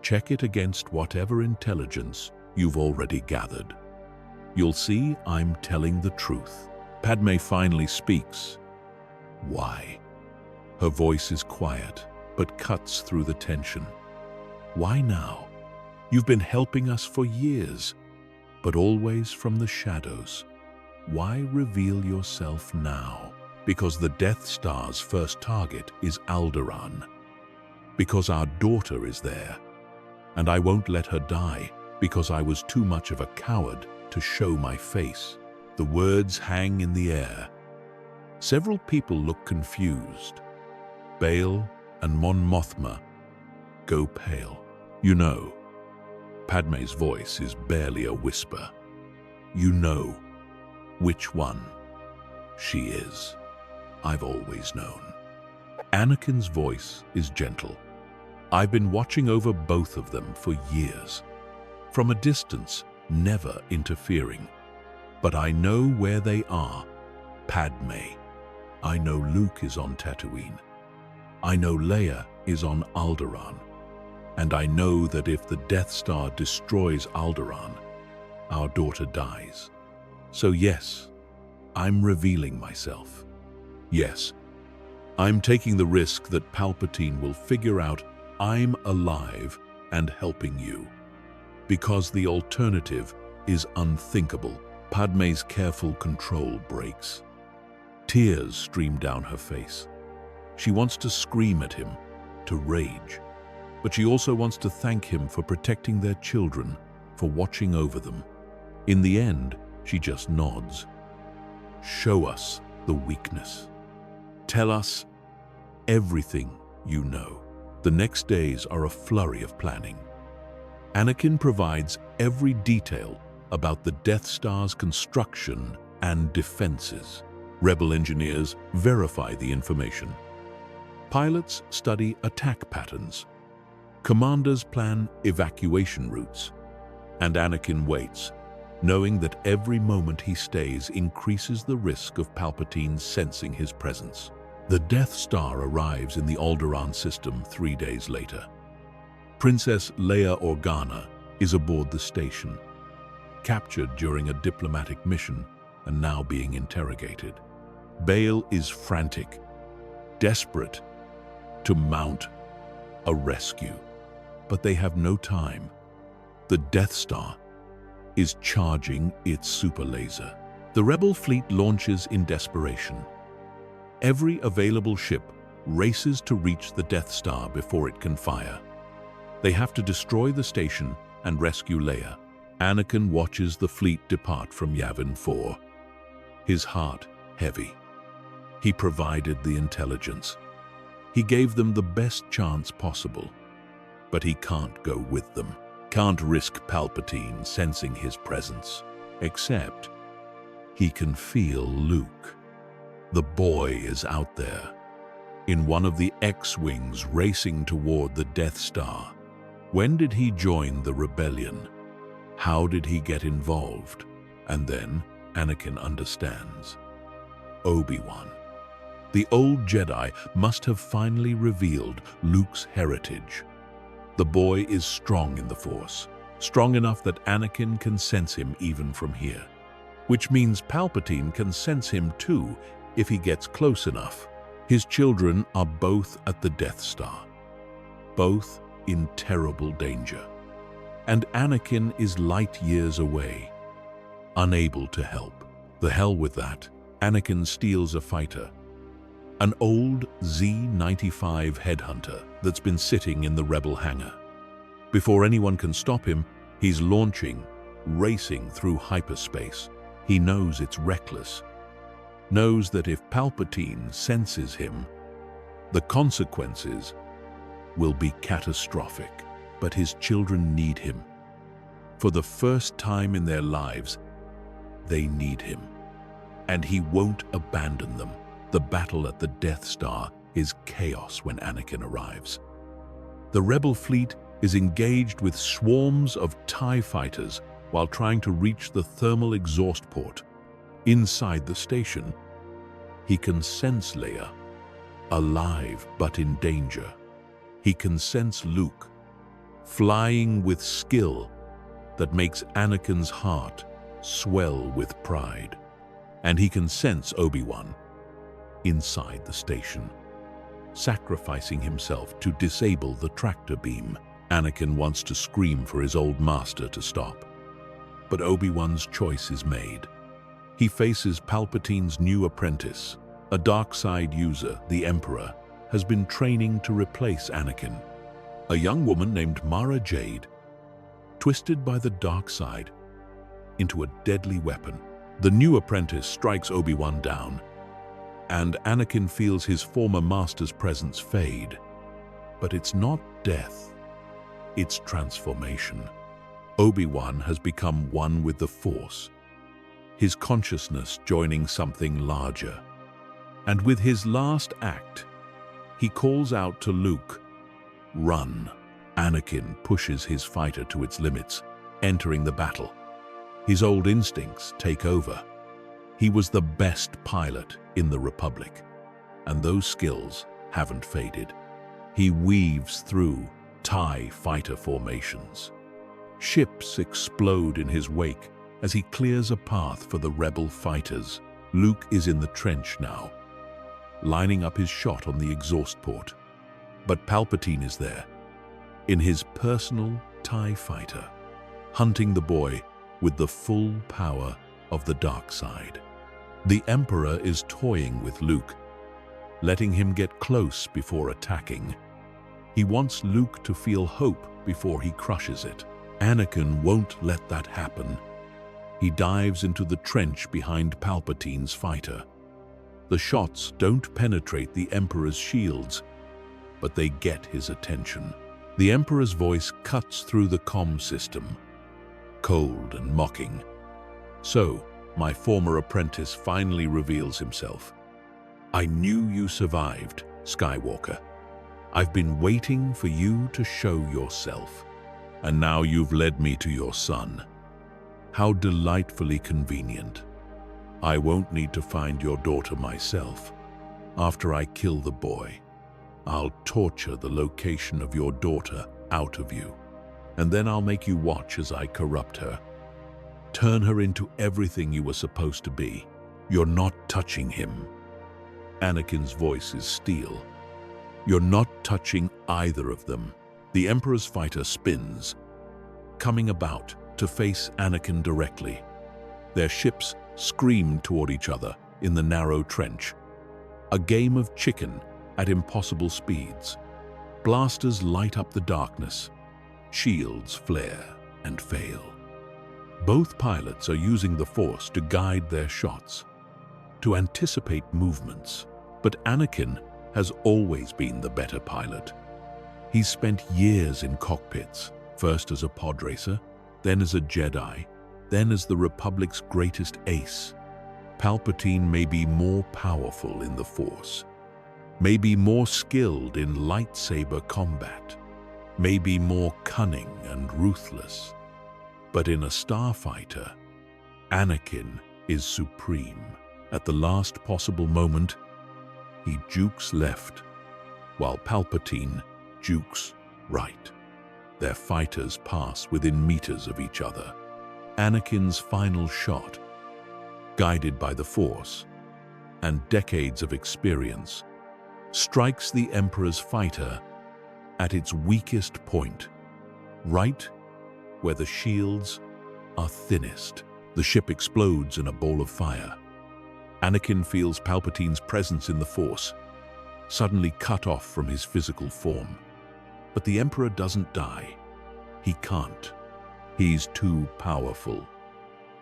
Check it against whatever intelligence you've already gathered. You'll see I'm telling the truth. Padme finally speaks. Why? Her voice is quiet, but cuts through the tension. Why now? You've been helping us for years, but always from the shadows. Why reveal yourself now? Because the Death Star's first target is Alderaan. Because our daughter is there. And I won't let her die because I was too much of a coward to show my face. The words hang in the air. Several people look confused. Bail and Mon Mothma go pale. You know, Padme's voice is barely a whisper. You know which one she is. I've always known. Anakin's voice is gentle. I've been watching over both of them for years. From a distance, never interfering. But I know where they are. Padme. I know Luke is on Tatooine. I know Leia is on Alderaan. And I know that if the Death Star destroys Alderaan, our daughter dies. So yes, I'm revealing myself. Yes, I'm taking the risk that Palpatine will figure out I'm alive and helping you. Because the alternative is unthinkable. Padme's careful control breaks. Tears stream down her face. She wants to scream at him, to rage. But she also wants to thank him for protecting their children, for watching over them. In the end, she just nods. Show us the weakness. Tell us everything you know. The next days are a flurry of planning. Anakin provides every detail about the Death Star's construction and defenses. Rebel engineers verify the information. Pilots study attack patterns. Commanders plan evacuation routes. And Anakin waits, knowing that every moment he stays increases the risk of Palpatine sensing his presence. The Death Star arrives in the Alderaan system 3 days later. Princess Leia Organa is aboard the station, captured during a diplomatic mission and now being interrogated. Bail is frantic, desperate to mount a rescue, but they have no time. The Death Star is charging its super laser. The Rebel fleet launches in desperation. Every available ship races to reach the Death Star before it can fire. They have to destroy the station and rescue Leia. Anakin watches the fleet depart from Yavin 4, his heart heavy. He provided the intelligence. He gave them the best chance possible. But he can't go with them. Can't risk Palpatine sensing his presence. Except he can feel Luke. The boy is out there, in one of the X-Wings racing toward the Death Star. When did he join the rebellion? How did he get involved? And then Anakin understands. Obi-Wan. The old Jedi must have finally revealed Luke's heritage. The boy is strong in the Force, strong enough that Anakin can sense him even from here. Which means Palpatine can sense him too if he gets close enough. His children are both at the Death Star, both in terrible danger. And Anakin is light years away, unable to help. The hell with that. Anakin steals a fighter, an old Z-95 headhunter that's been sitting in the Rebel hangar. Before anyone can stop him, he's launching, racing through hyperspace. He knows it's reckless, knows that if Palpatine senses him, the consequences will be catastrophic. But his children need him. For the first time in their lives, they need him. And he won't abandon them. The battle at the Death Star is chaos when Anakin arrives. The Rebel fleet is engaged with swarms of TIE fighters while trying to reach the thermal exhaust port. Inside the station, he can sense Leia, alive but in danger. He can sense Luke, flying with skill that makes Anakin's heart swell with pride. And he can sense Obi-Wan inside the station, sacrificing himself to disable the tractor beam. Anakin wants to scream for his old master to stop. But Obi-Wan's choice is made. He faces Palpatine's new apprentice, A dark side user, the Emperor, has been training to replace Anakin. A young woman named Mara Jade, twisted by the dark side into a deadly weapon. The new apprentice strikes Obi-Wan down, and Anakin feels his former master's presence fade. But it's not death, it's transformation. Obi-Wan has become one with the Force, his consciousness joining something larger. And with his last act, he calls out to Luke, "Run." Anakin pushes his fighter to its limits, entering the battle. His old instincts take over. He was the best pilot in the Republic, and those skills haven't faded. He weaves through TIE fighter formations. Ships explode in his wake as he clears a path for the rebel fighters. Luke is in the trench now, lining up his shot on the exhaust port. But Palpatine is there, in his personal TIE fighter, hunting the boy with the full power of the dark side. The Emperor is toying with Luke, letting him get close before attacking. He wants Luke to feel hope before he crushes it. Anakin won't let that happen. He dives into the trench behind Palpatine's fighter. The shots don't penetrate the Emperor's shields, but they get his attention. The Emperor's voice cuts through the comm system, cold and mocking. "So, my former apprentice finally reveals himself. I knew you survived, Skywalker. I've been waiting for you to show yourself. And now you've led me to your son. How delightfully convenient. I won't need to find your daughter myself. After I kill the boy, I'll torture the location of your daughter out of you, and then I'll make you watch as I corrupt her. Turn her into everything you were supposed to be. You're not touching him." Anakin's voice is steel. "You're not touching either of them." The Emperor's fighter spins, coming about to face Anakin directly. Their ships scream toward each other in the narrow trench. A game of chicken at impossible speeds. Blasters light up the darkness. Shields flare and fail. Both pilots are using the Force to guide their shots, to anticipate movements. But Anakin has always been the better pilot. He's spent years in cockpits, first as a pod racer, then as a Jedi, then as the Republic's greatest ace. Palpatine may be more powerful in the Force, may be more skilled in lightsaber combat, may be more cunning and ruthless. But in a starfighter, Anakin is supreme. At the last possible moment, he jukes left, while Palpatine jukes right. Their fighters pass within meters of each other. Anakin's final shot, guided by the Force and decades of experience, strikes the Emperor's fighter at its weakest point, right where the shields are thinnest. The ship explodes in a ball of fire. Anakin feels Palpatine's presence in the Force, suddenly cut off from his physical form. But the Emperor doesn't die. He can't. He's too powerful,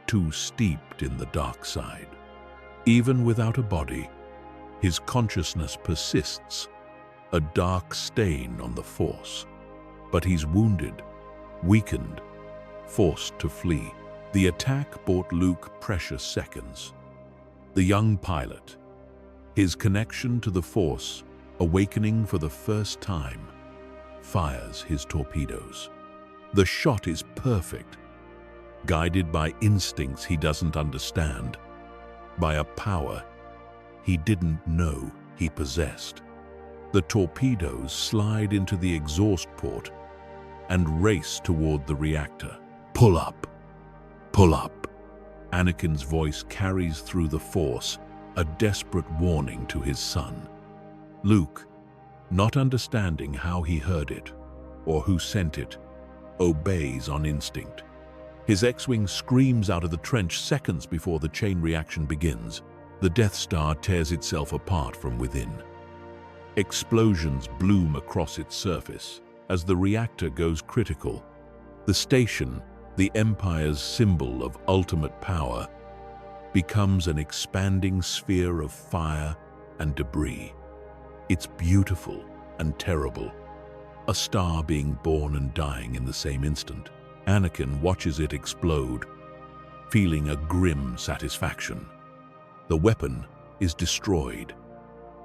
too steeped in the dark side. Even without a body, his consciousness persists, a dark stain on the Force. But he's wounded, weakened, forced to flee. The attack bought Luke precious seconds. The young pilot, his connection to the Force awakening for the first time, fires his torpedoes. The shot is perfect, guided by instincts he doesn't understand, by a power he didn't know he possessed. The torpedoes slide into the exhaust port and race toward the reactor. "Pull up! Pull up!" Anakin's voice carries through the Force, a desperate warning to his son. Luke, not understanding how he heard it or who sent it, obeys on instinct. His X-Wing screams out of the trench seconds before the chain reaction begins. The Death Star tears itself apart from within. Explosions bloom across its surface as the reactor goes critical. The station, the Empire's symbol of ultimate power, becomes an expanding sphere of fire and debris. It's beautiful and terrible, a star being born and dying in the same instant. Anakin watches it explode, feeling a grim satisfaction. The weapon is destroyed.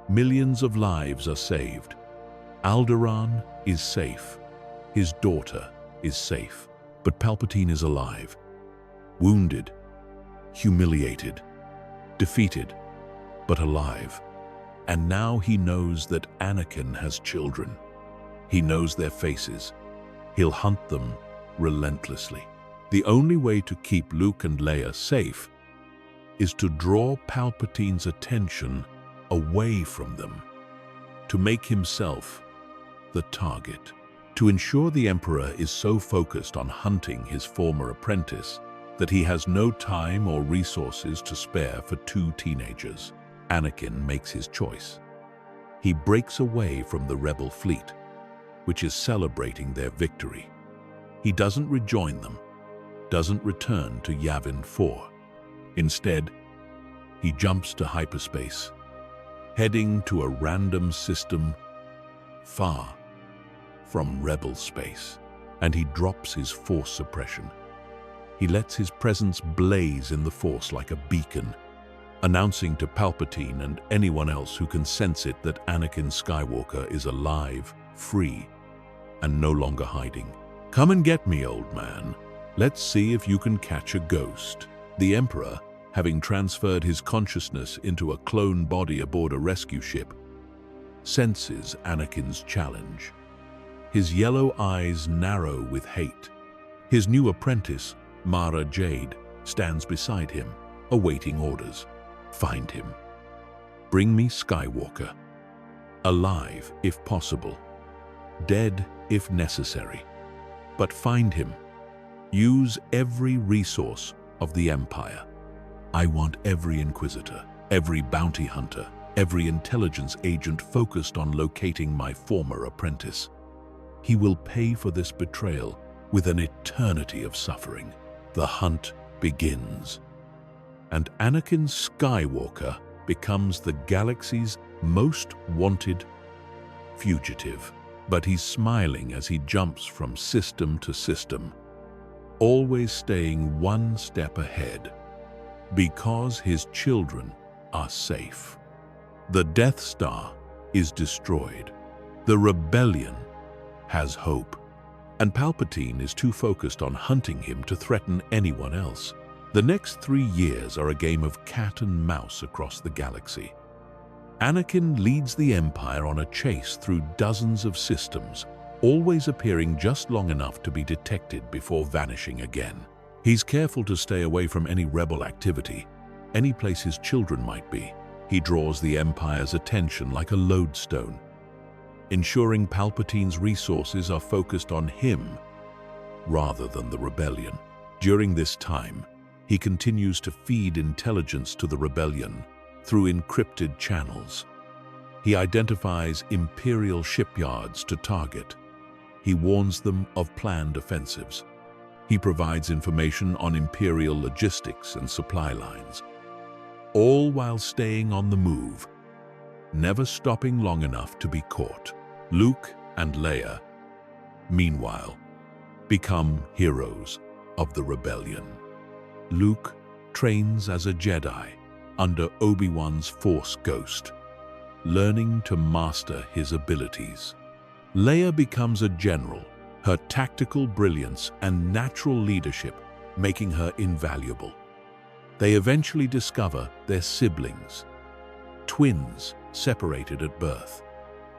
Millions of lives are saved. Alderaan is safe. His daughter is safe. But Palpatine is alive, wounded, humiliated, defeated, but alive. And now he knows that Anakin has children. He knows their faces. He'll hunt them relentlessly. The only way to keep Luke and Leia safe is to draw Palpatine's attention away from them, to make himself the target, to ensure the Emperor is so focused on hunting his former apprentice that he has no time or resources to spare for two teenagers. Anakin makes his choice. He breaks away from the rebel fleet, which is celebrating their victory. He doesn't rejoin them, doesn't return to Yavin 4. Instead, he jumps to hyperspace, heading to a random system far from rebel space, and he drops his force suppression. He lets his presence blaze in the Force like a beacon, announcing to Palpatine and anyone else who can sense it that Anakin Skywalker is alive, free, and no longer hiding. Come and get me, old man. Let's see if you can catch a ghost. The Emperor, having transferred his consciousness into a clone body aboard a rescue ship, senses Anakin's challenge. His yellow eyes narrow with hate. His new apprentice, Mara Jade, stands beside him, awaiting orders. Find him. Bring me Skywalker. Alive, if possible. Dead, if necessary. But find him. Use every resource of the Empire. I want every Inquisitor, every bounty hunter, every intelligence agent focused on locating my former apprentice. He will pay for this betrayal with an eternity of suffering. The hunt begins. And Anakin Skywalker becomes the galaxy's most wanted fugitive. But he's smiling as he jumps from system to system, always staying one step ahead, because his children are safe. The Death Star is destroyed. The rebellion has hope. And Palpatine is too focused on hunting him to threaten anyone else. The next 3 years are a game of cat and mouse across the galaxy. Anakin leads the Empire on a chase through dozens of systems, always appearing just long enough to be detected before vanishing again. He's careful to stay away from any rebel activity, any place his children might be. He draws the Empire's attention like a lodestone, ensuring Palpatine's resources are focused on him rather than the rebellion. During this time, he continues to feed intelligence to the rebellion through encrypted channels. He identifies Imperial shipyards to target. He warns them of planned offensives. He provides information on Imperial logistics and supply lines, all while staying on the move, never stopping long enough to be caught. Luke and Leia, meanwhile, become heroes of the rebellion. Luke trains as a Jedi under Obi-Wan's Force Ghost, learning to master his abilities. Leia becomes a general, her tactical brilliance and natural leadership making her invaluable. They eventually discover their siblings, twins separated at birth.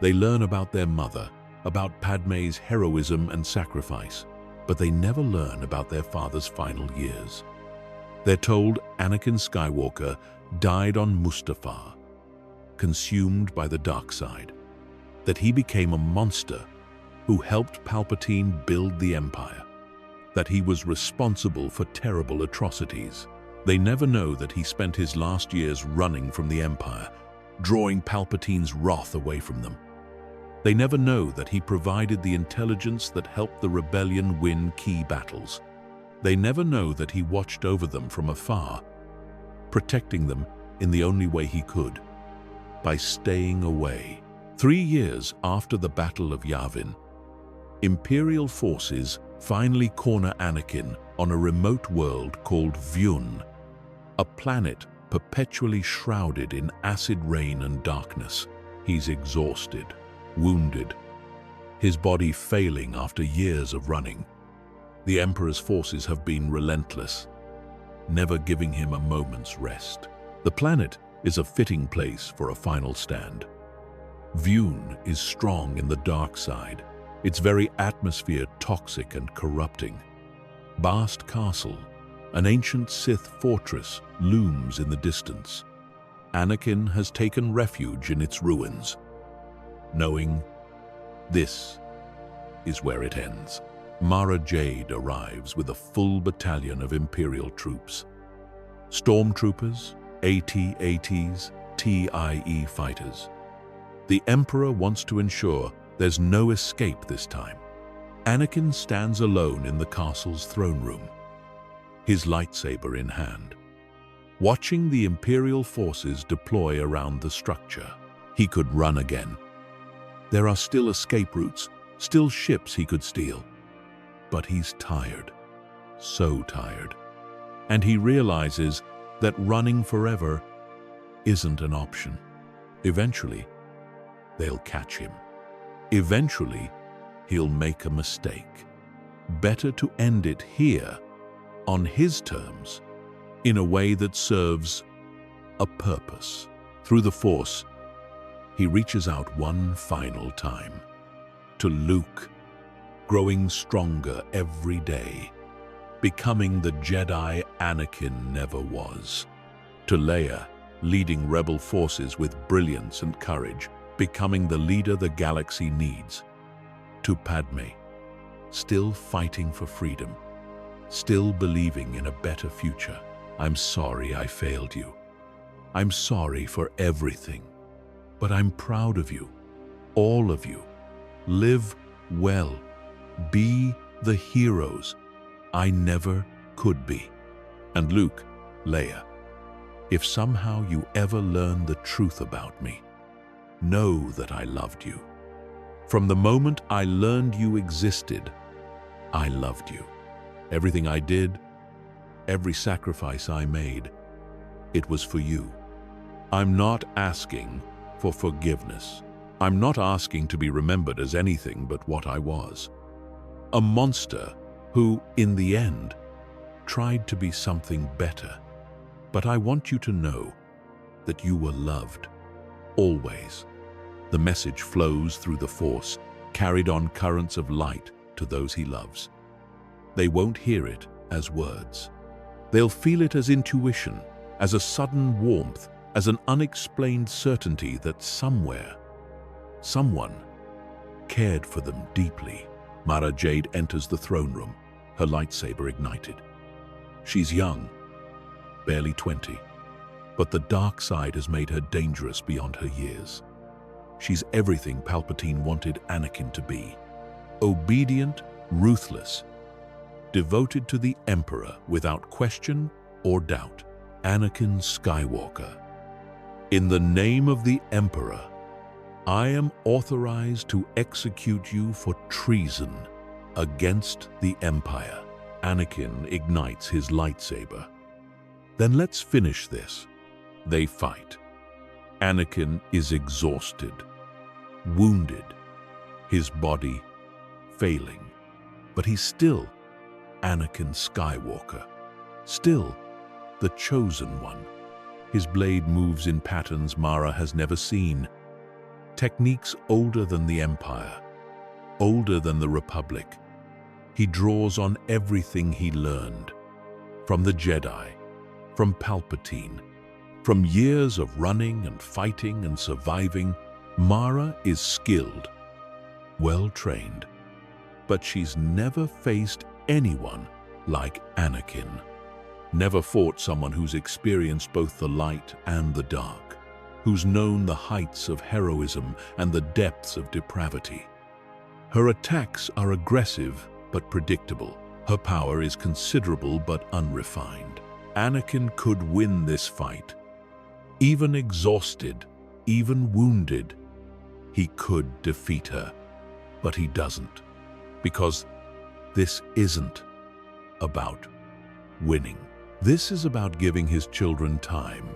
They learn about their mother, about Padmé's heroism and sacrifice, but they never learn about their father's final years. They're told Anakin Skywalker died on Mustafar, consumed by the dark side, that he became a monster who helped Palpatine build the Empire, that he was responsible for terrible atrocities. They never know that he spent his last years running from the Empire, drawing Palpatine's wrath away from them. They never know that he provided the intelligence that helped the rebellion win key battles. They never know that he watched over them from afar, protecting them in the only way he could, by staying away. 3 years after the Battle of Yavin, Imperial forces finally corner Anakin on a remote world called Vyun, a planet perpetually shrouded in acid rain and darkness. He's exhausted, wounded, his body failing after years of running. The Emperor's forces have been relentless, never giving him a moment's rest. The planet is a fitting place for a final stand. Vyun is strong in the dark side, its very atmosphere toxic and corrupting. Bast Castle, an ancient Sith fortress, looms in the distance. Anakin has taken refuge in its ruins, knowing this is where it ends. Mara Jade arrives with a full battalion of Imperial troops. Stormtroopers, AT-ATs, TIE fighters. The Emperor wants to ensure there's no escape this time. Anakin stands alone in the castle's throne room, his lightsaber in hand, watching the Imperial forces deploy around the structure. He could run again. There are still escape routes, still ships he could steal. But he's tired, so tired. And he realizes that running forever isn't an option. Eventually, they'll catch him. Eventually, he'll make a mistake. Better to end it here, on his terms, in a way that serves a purpose. Through the Force, he reaches out one final time. To Luke, growing stronger every day, becoming the Jedi Anakin never was. To Leia, leading rebel forces with brilliance and courage, becoming the leader the galaxy needs. To Padme, still fighting for freedom, still believing in a better future. I'm sorry I failed you. I'm sorry for everything. But I'm proud of you, all of you. Live well. Be the heroes I never could be. And Luke, Leia, if somehow you ever learn the truth about me, know that I loved you. From the moment I learned you existed, I loved you. Everything I did, every sacrifice I made, it was for you. I'm not asking for forgiveness. I'm not asking to be remembered as anything but what I was. A monster who, in the end, tried to be something better. But I want you to know that you were loved, always. The message flows through the Force, carried on currents of light to those he loves. They won't hear it as words. They'll feel it as intuition, as a sudden warmth, as an unexplained certainty that somewhere, someone cared for them deeply. Mara Jade enters the throne room, her lightsaber ignited. She's young, barely 20, but the dark side has made her dangerous beyond her years. She's everything Palpatine wanted Anakin to be. Obedient, ruthless, devoted to the Emperor without question or doubt. Anakin Skywalker. In the name of the Emperor, I am authorized to execute you for treason against the Empire. Anakin ignites his lightsaber. Then let's finish this. They fight. Anakin is exhausted, wounded, his body failing. But he's still Anakin Skywalker, still the chosen one. His blade moves in patterns Mara has never seen, techniques older than the Empire, older than the Republic. He draws on everything he learned, from the Jedi, from Palpatine, from years of running and fighting and surviving. Mara is skilled, well-trained, but she's never faced anyone like Anakin. never fought someone who's experienced both the light and the dark, who's known the heights of heroism and the depths of depravity. Her attacks are aggressive but predictable. Her power is considerable but unrefined. Anakin could win this fight. Even exhausted, even wounded, he could defeat her. But he doesn't. Because this isn't about winning. This is about giving his children time.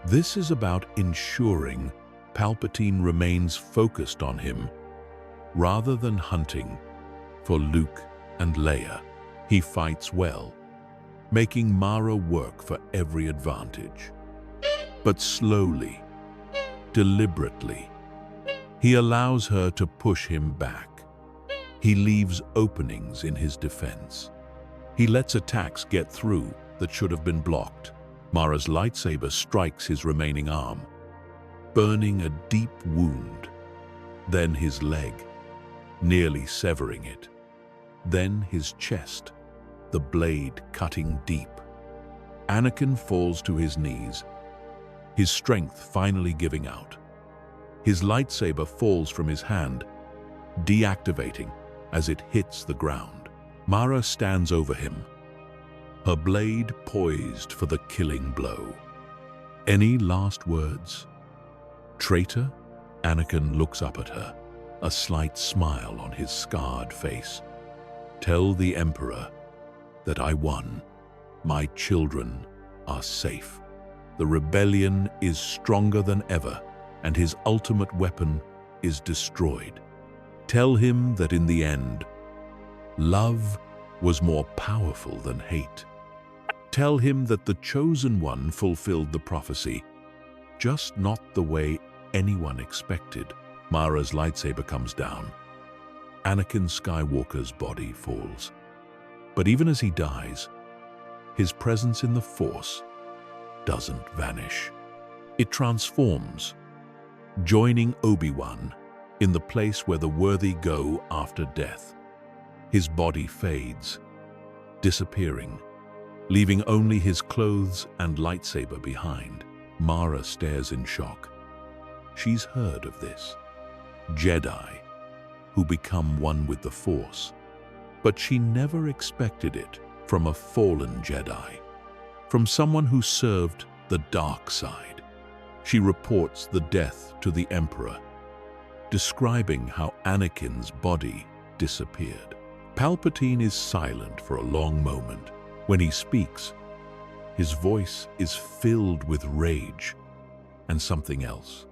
This is about ensuring Palpatine remains focused on him rather than hunting for Luke and Leia. He fights well, making Mara work for every advantage. But slowly, deliberately, he allows her to push him back. He leaves openings in his defense. He lets attacks get through that should have been blocked. Mara's lightsaber strikes his remaining arm, burning a deep wound. Then his leg, nearly severing it. Then his chest, the blade cutting deep. Anakin falls to his knees, his strength finally giving out. His lightsaber falls from his hand, deactivating as it hits the ground. Mara stands over him, her blade poised for the killing blow. Any last words? Traitor? Anakin looks up at her, a slight smile on his scarred face. Tell the Emperor that I won. My children are safe. The rebellion is stronger than ever, and his ultimate weapon is destroyed. Tell him that in the end, love was more powerful than hate. Tell him that the Chosen One fulfilled the prophecy, just not the way anyone expected. Mara's lightsaber comes down. Anakin Skywalker's body falls. But even as he dies, his presence in the Force doesn't vanish. It transforms, joining Obi-Wan in the place where the worthy go after death. His body fades, disappearing, leaving only his clothes and lightsaber behind. Mara stares in shock. She's heard of this. Jedi who become one with the Force. But she never expected it from a fallen Jedi, from someone who served the dark side. She reports the death to the Emperor, describing how Anakin's body disappeared. Palpatine is silent for a long moment. When he speaks, his voice is filled with rage and something else.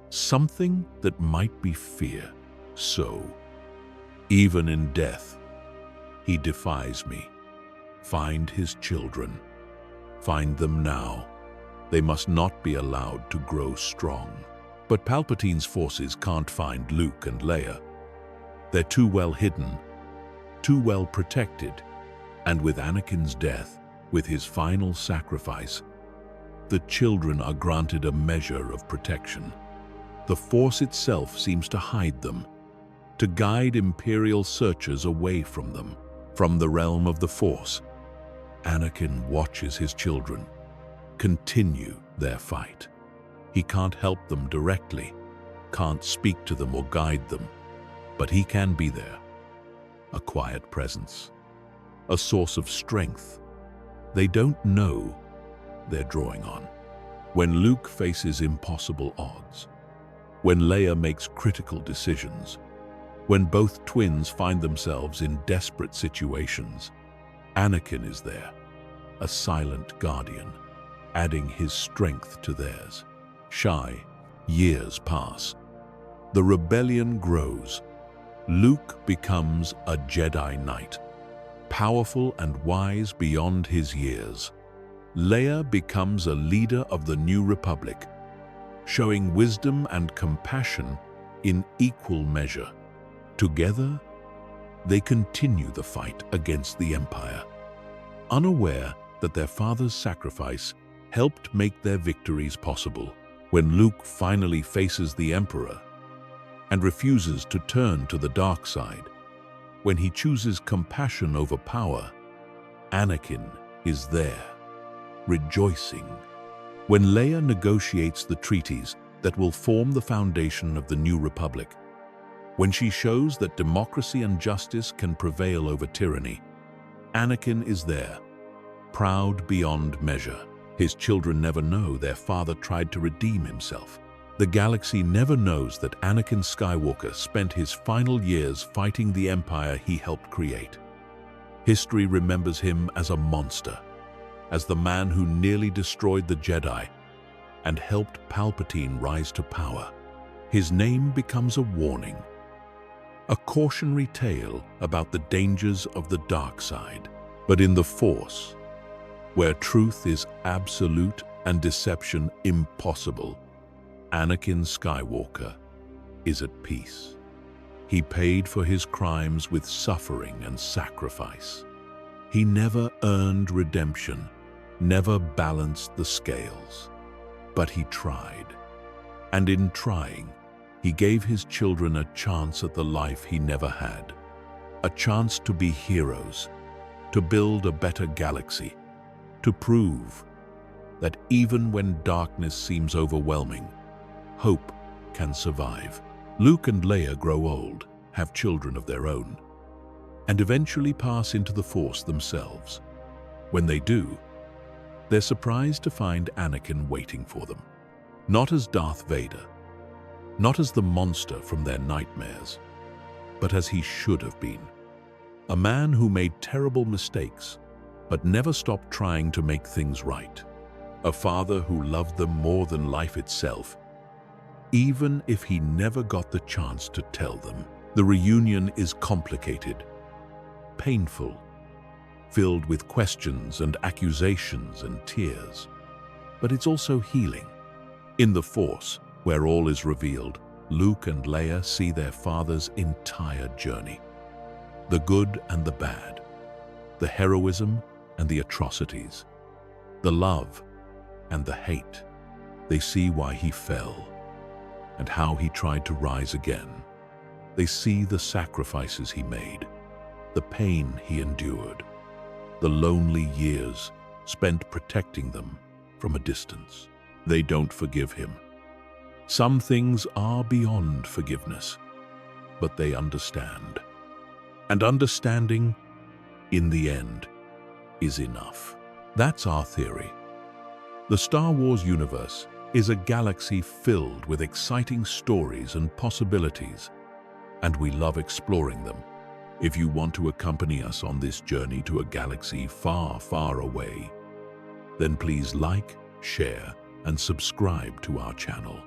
Something that might be fear. So, even in death, he defies me. Find his children. Find them now. They must not be allowed to grow strong. But Palpatine's forces can't find Luke and Leia. They're too well hidden, too well protected. And with Anakin's death, with his final sacrifice, the children are granted a measure of protection. The Force itself seems to hide them, to guide Imperial searchers away from them, from the realm of the Force. Anakin watches his children continue their fight. He can't help them directly, can't speak to them or guide them, but he can be there. A quiet presence, a source of strength they don't know they're drawing on. When Luke faces impossible odds, when Leia makes critical decisions, when both twins find themselves in desperate situations, Anakin is there, a silent guardian, adding his strength to theirs. Years pass. The rebellion grows. Luke becomes a Jedi Knight, powerful and wise beyond his years. Leia becomes a leader of the New Republic, showing wisdom and compassion in equal measure. Together, they continue the fight against the Empire, unaware that their father's sacrifice helped make their victories possible. When Luke finally faces the Emperor and refuses to turn to the dark side, when he chooses compassion over power, Anakin is there, rejoicing. When Leia negotiates the treaties that will form the foundation of the new republic, when she shows that democracy and justice can prevail over tyranny, Anakin is there, proud beyond measure. His children never know their father tried to redeem himself. The galaxy never knows that Anakin Skywalker spent his final years fighting the empire he helped create. History remembers him as a monster, as the man who nearly destroyed the Jedi and helped Palpatine rise to power. His name becomes a warning, a cautionary tale about the dangers of the dark side. But in the Force, where truth is absolute and deception impossible, Anakin Skywalker is at peace. He paid for his crimes with suffering and sacrifice. He never earned redemption, never balanced the scales. But he tried. And in trying, he gave his children a chance at the life he never had. A chance to be heroes, to build a better galaxy, to prove that even when darkness seems overwhelming, hope can survive. Luke and Leia grow old, have children of their own, and eventually pass into the Force themselves. When they do, they're surprised to find Anakin waiting for them. Not as Darth Vader, not as the monster from their nightmares, but as he should have been. A man who made terrible mistakes, but never stopped trying to make things right. A father who loved them more than life itself, even if he never got the chance to tell them. The reunion is complicated, painful, filled with questions and accusations and tears. But it's also healing. In the Force, where all is revealed, Luke and Leia see their father's entire journey. The good and the bad, the heroism and the atrocities, the love and the hate. They see why he fell and how he tried to rise again. They see the sacrifices he made, the pain he endured, the lonely years spent protecting them from a distance. They don't forgive him. Some things are beyond forgiveness, but they understand. And understanding, in the end, is enough. That's our theory. The Star Wars universe is a galaxy filled with exciting stories and possibilities, and we love exploring them. If you want to accompany us on this journey to a galaxy far, far away, then please like, share, and subscribe to our channel.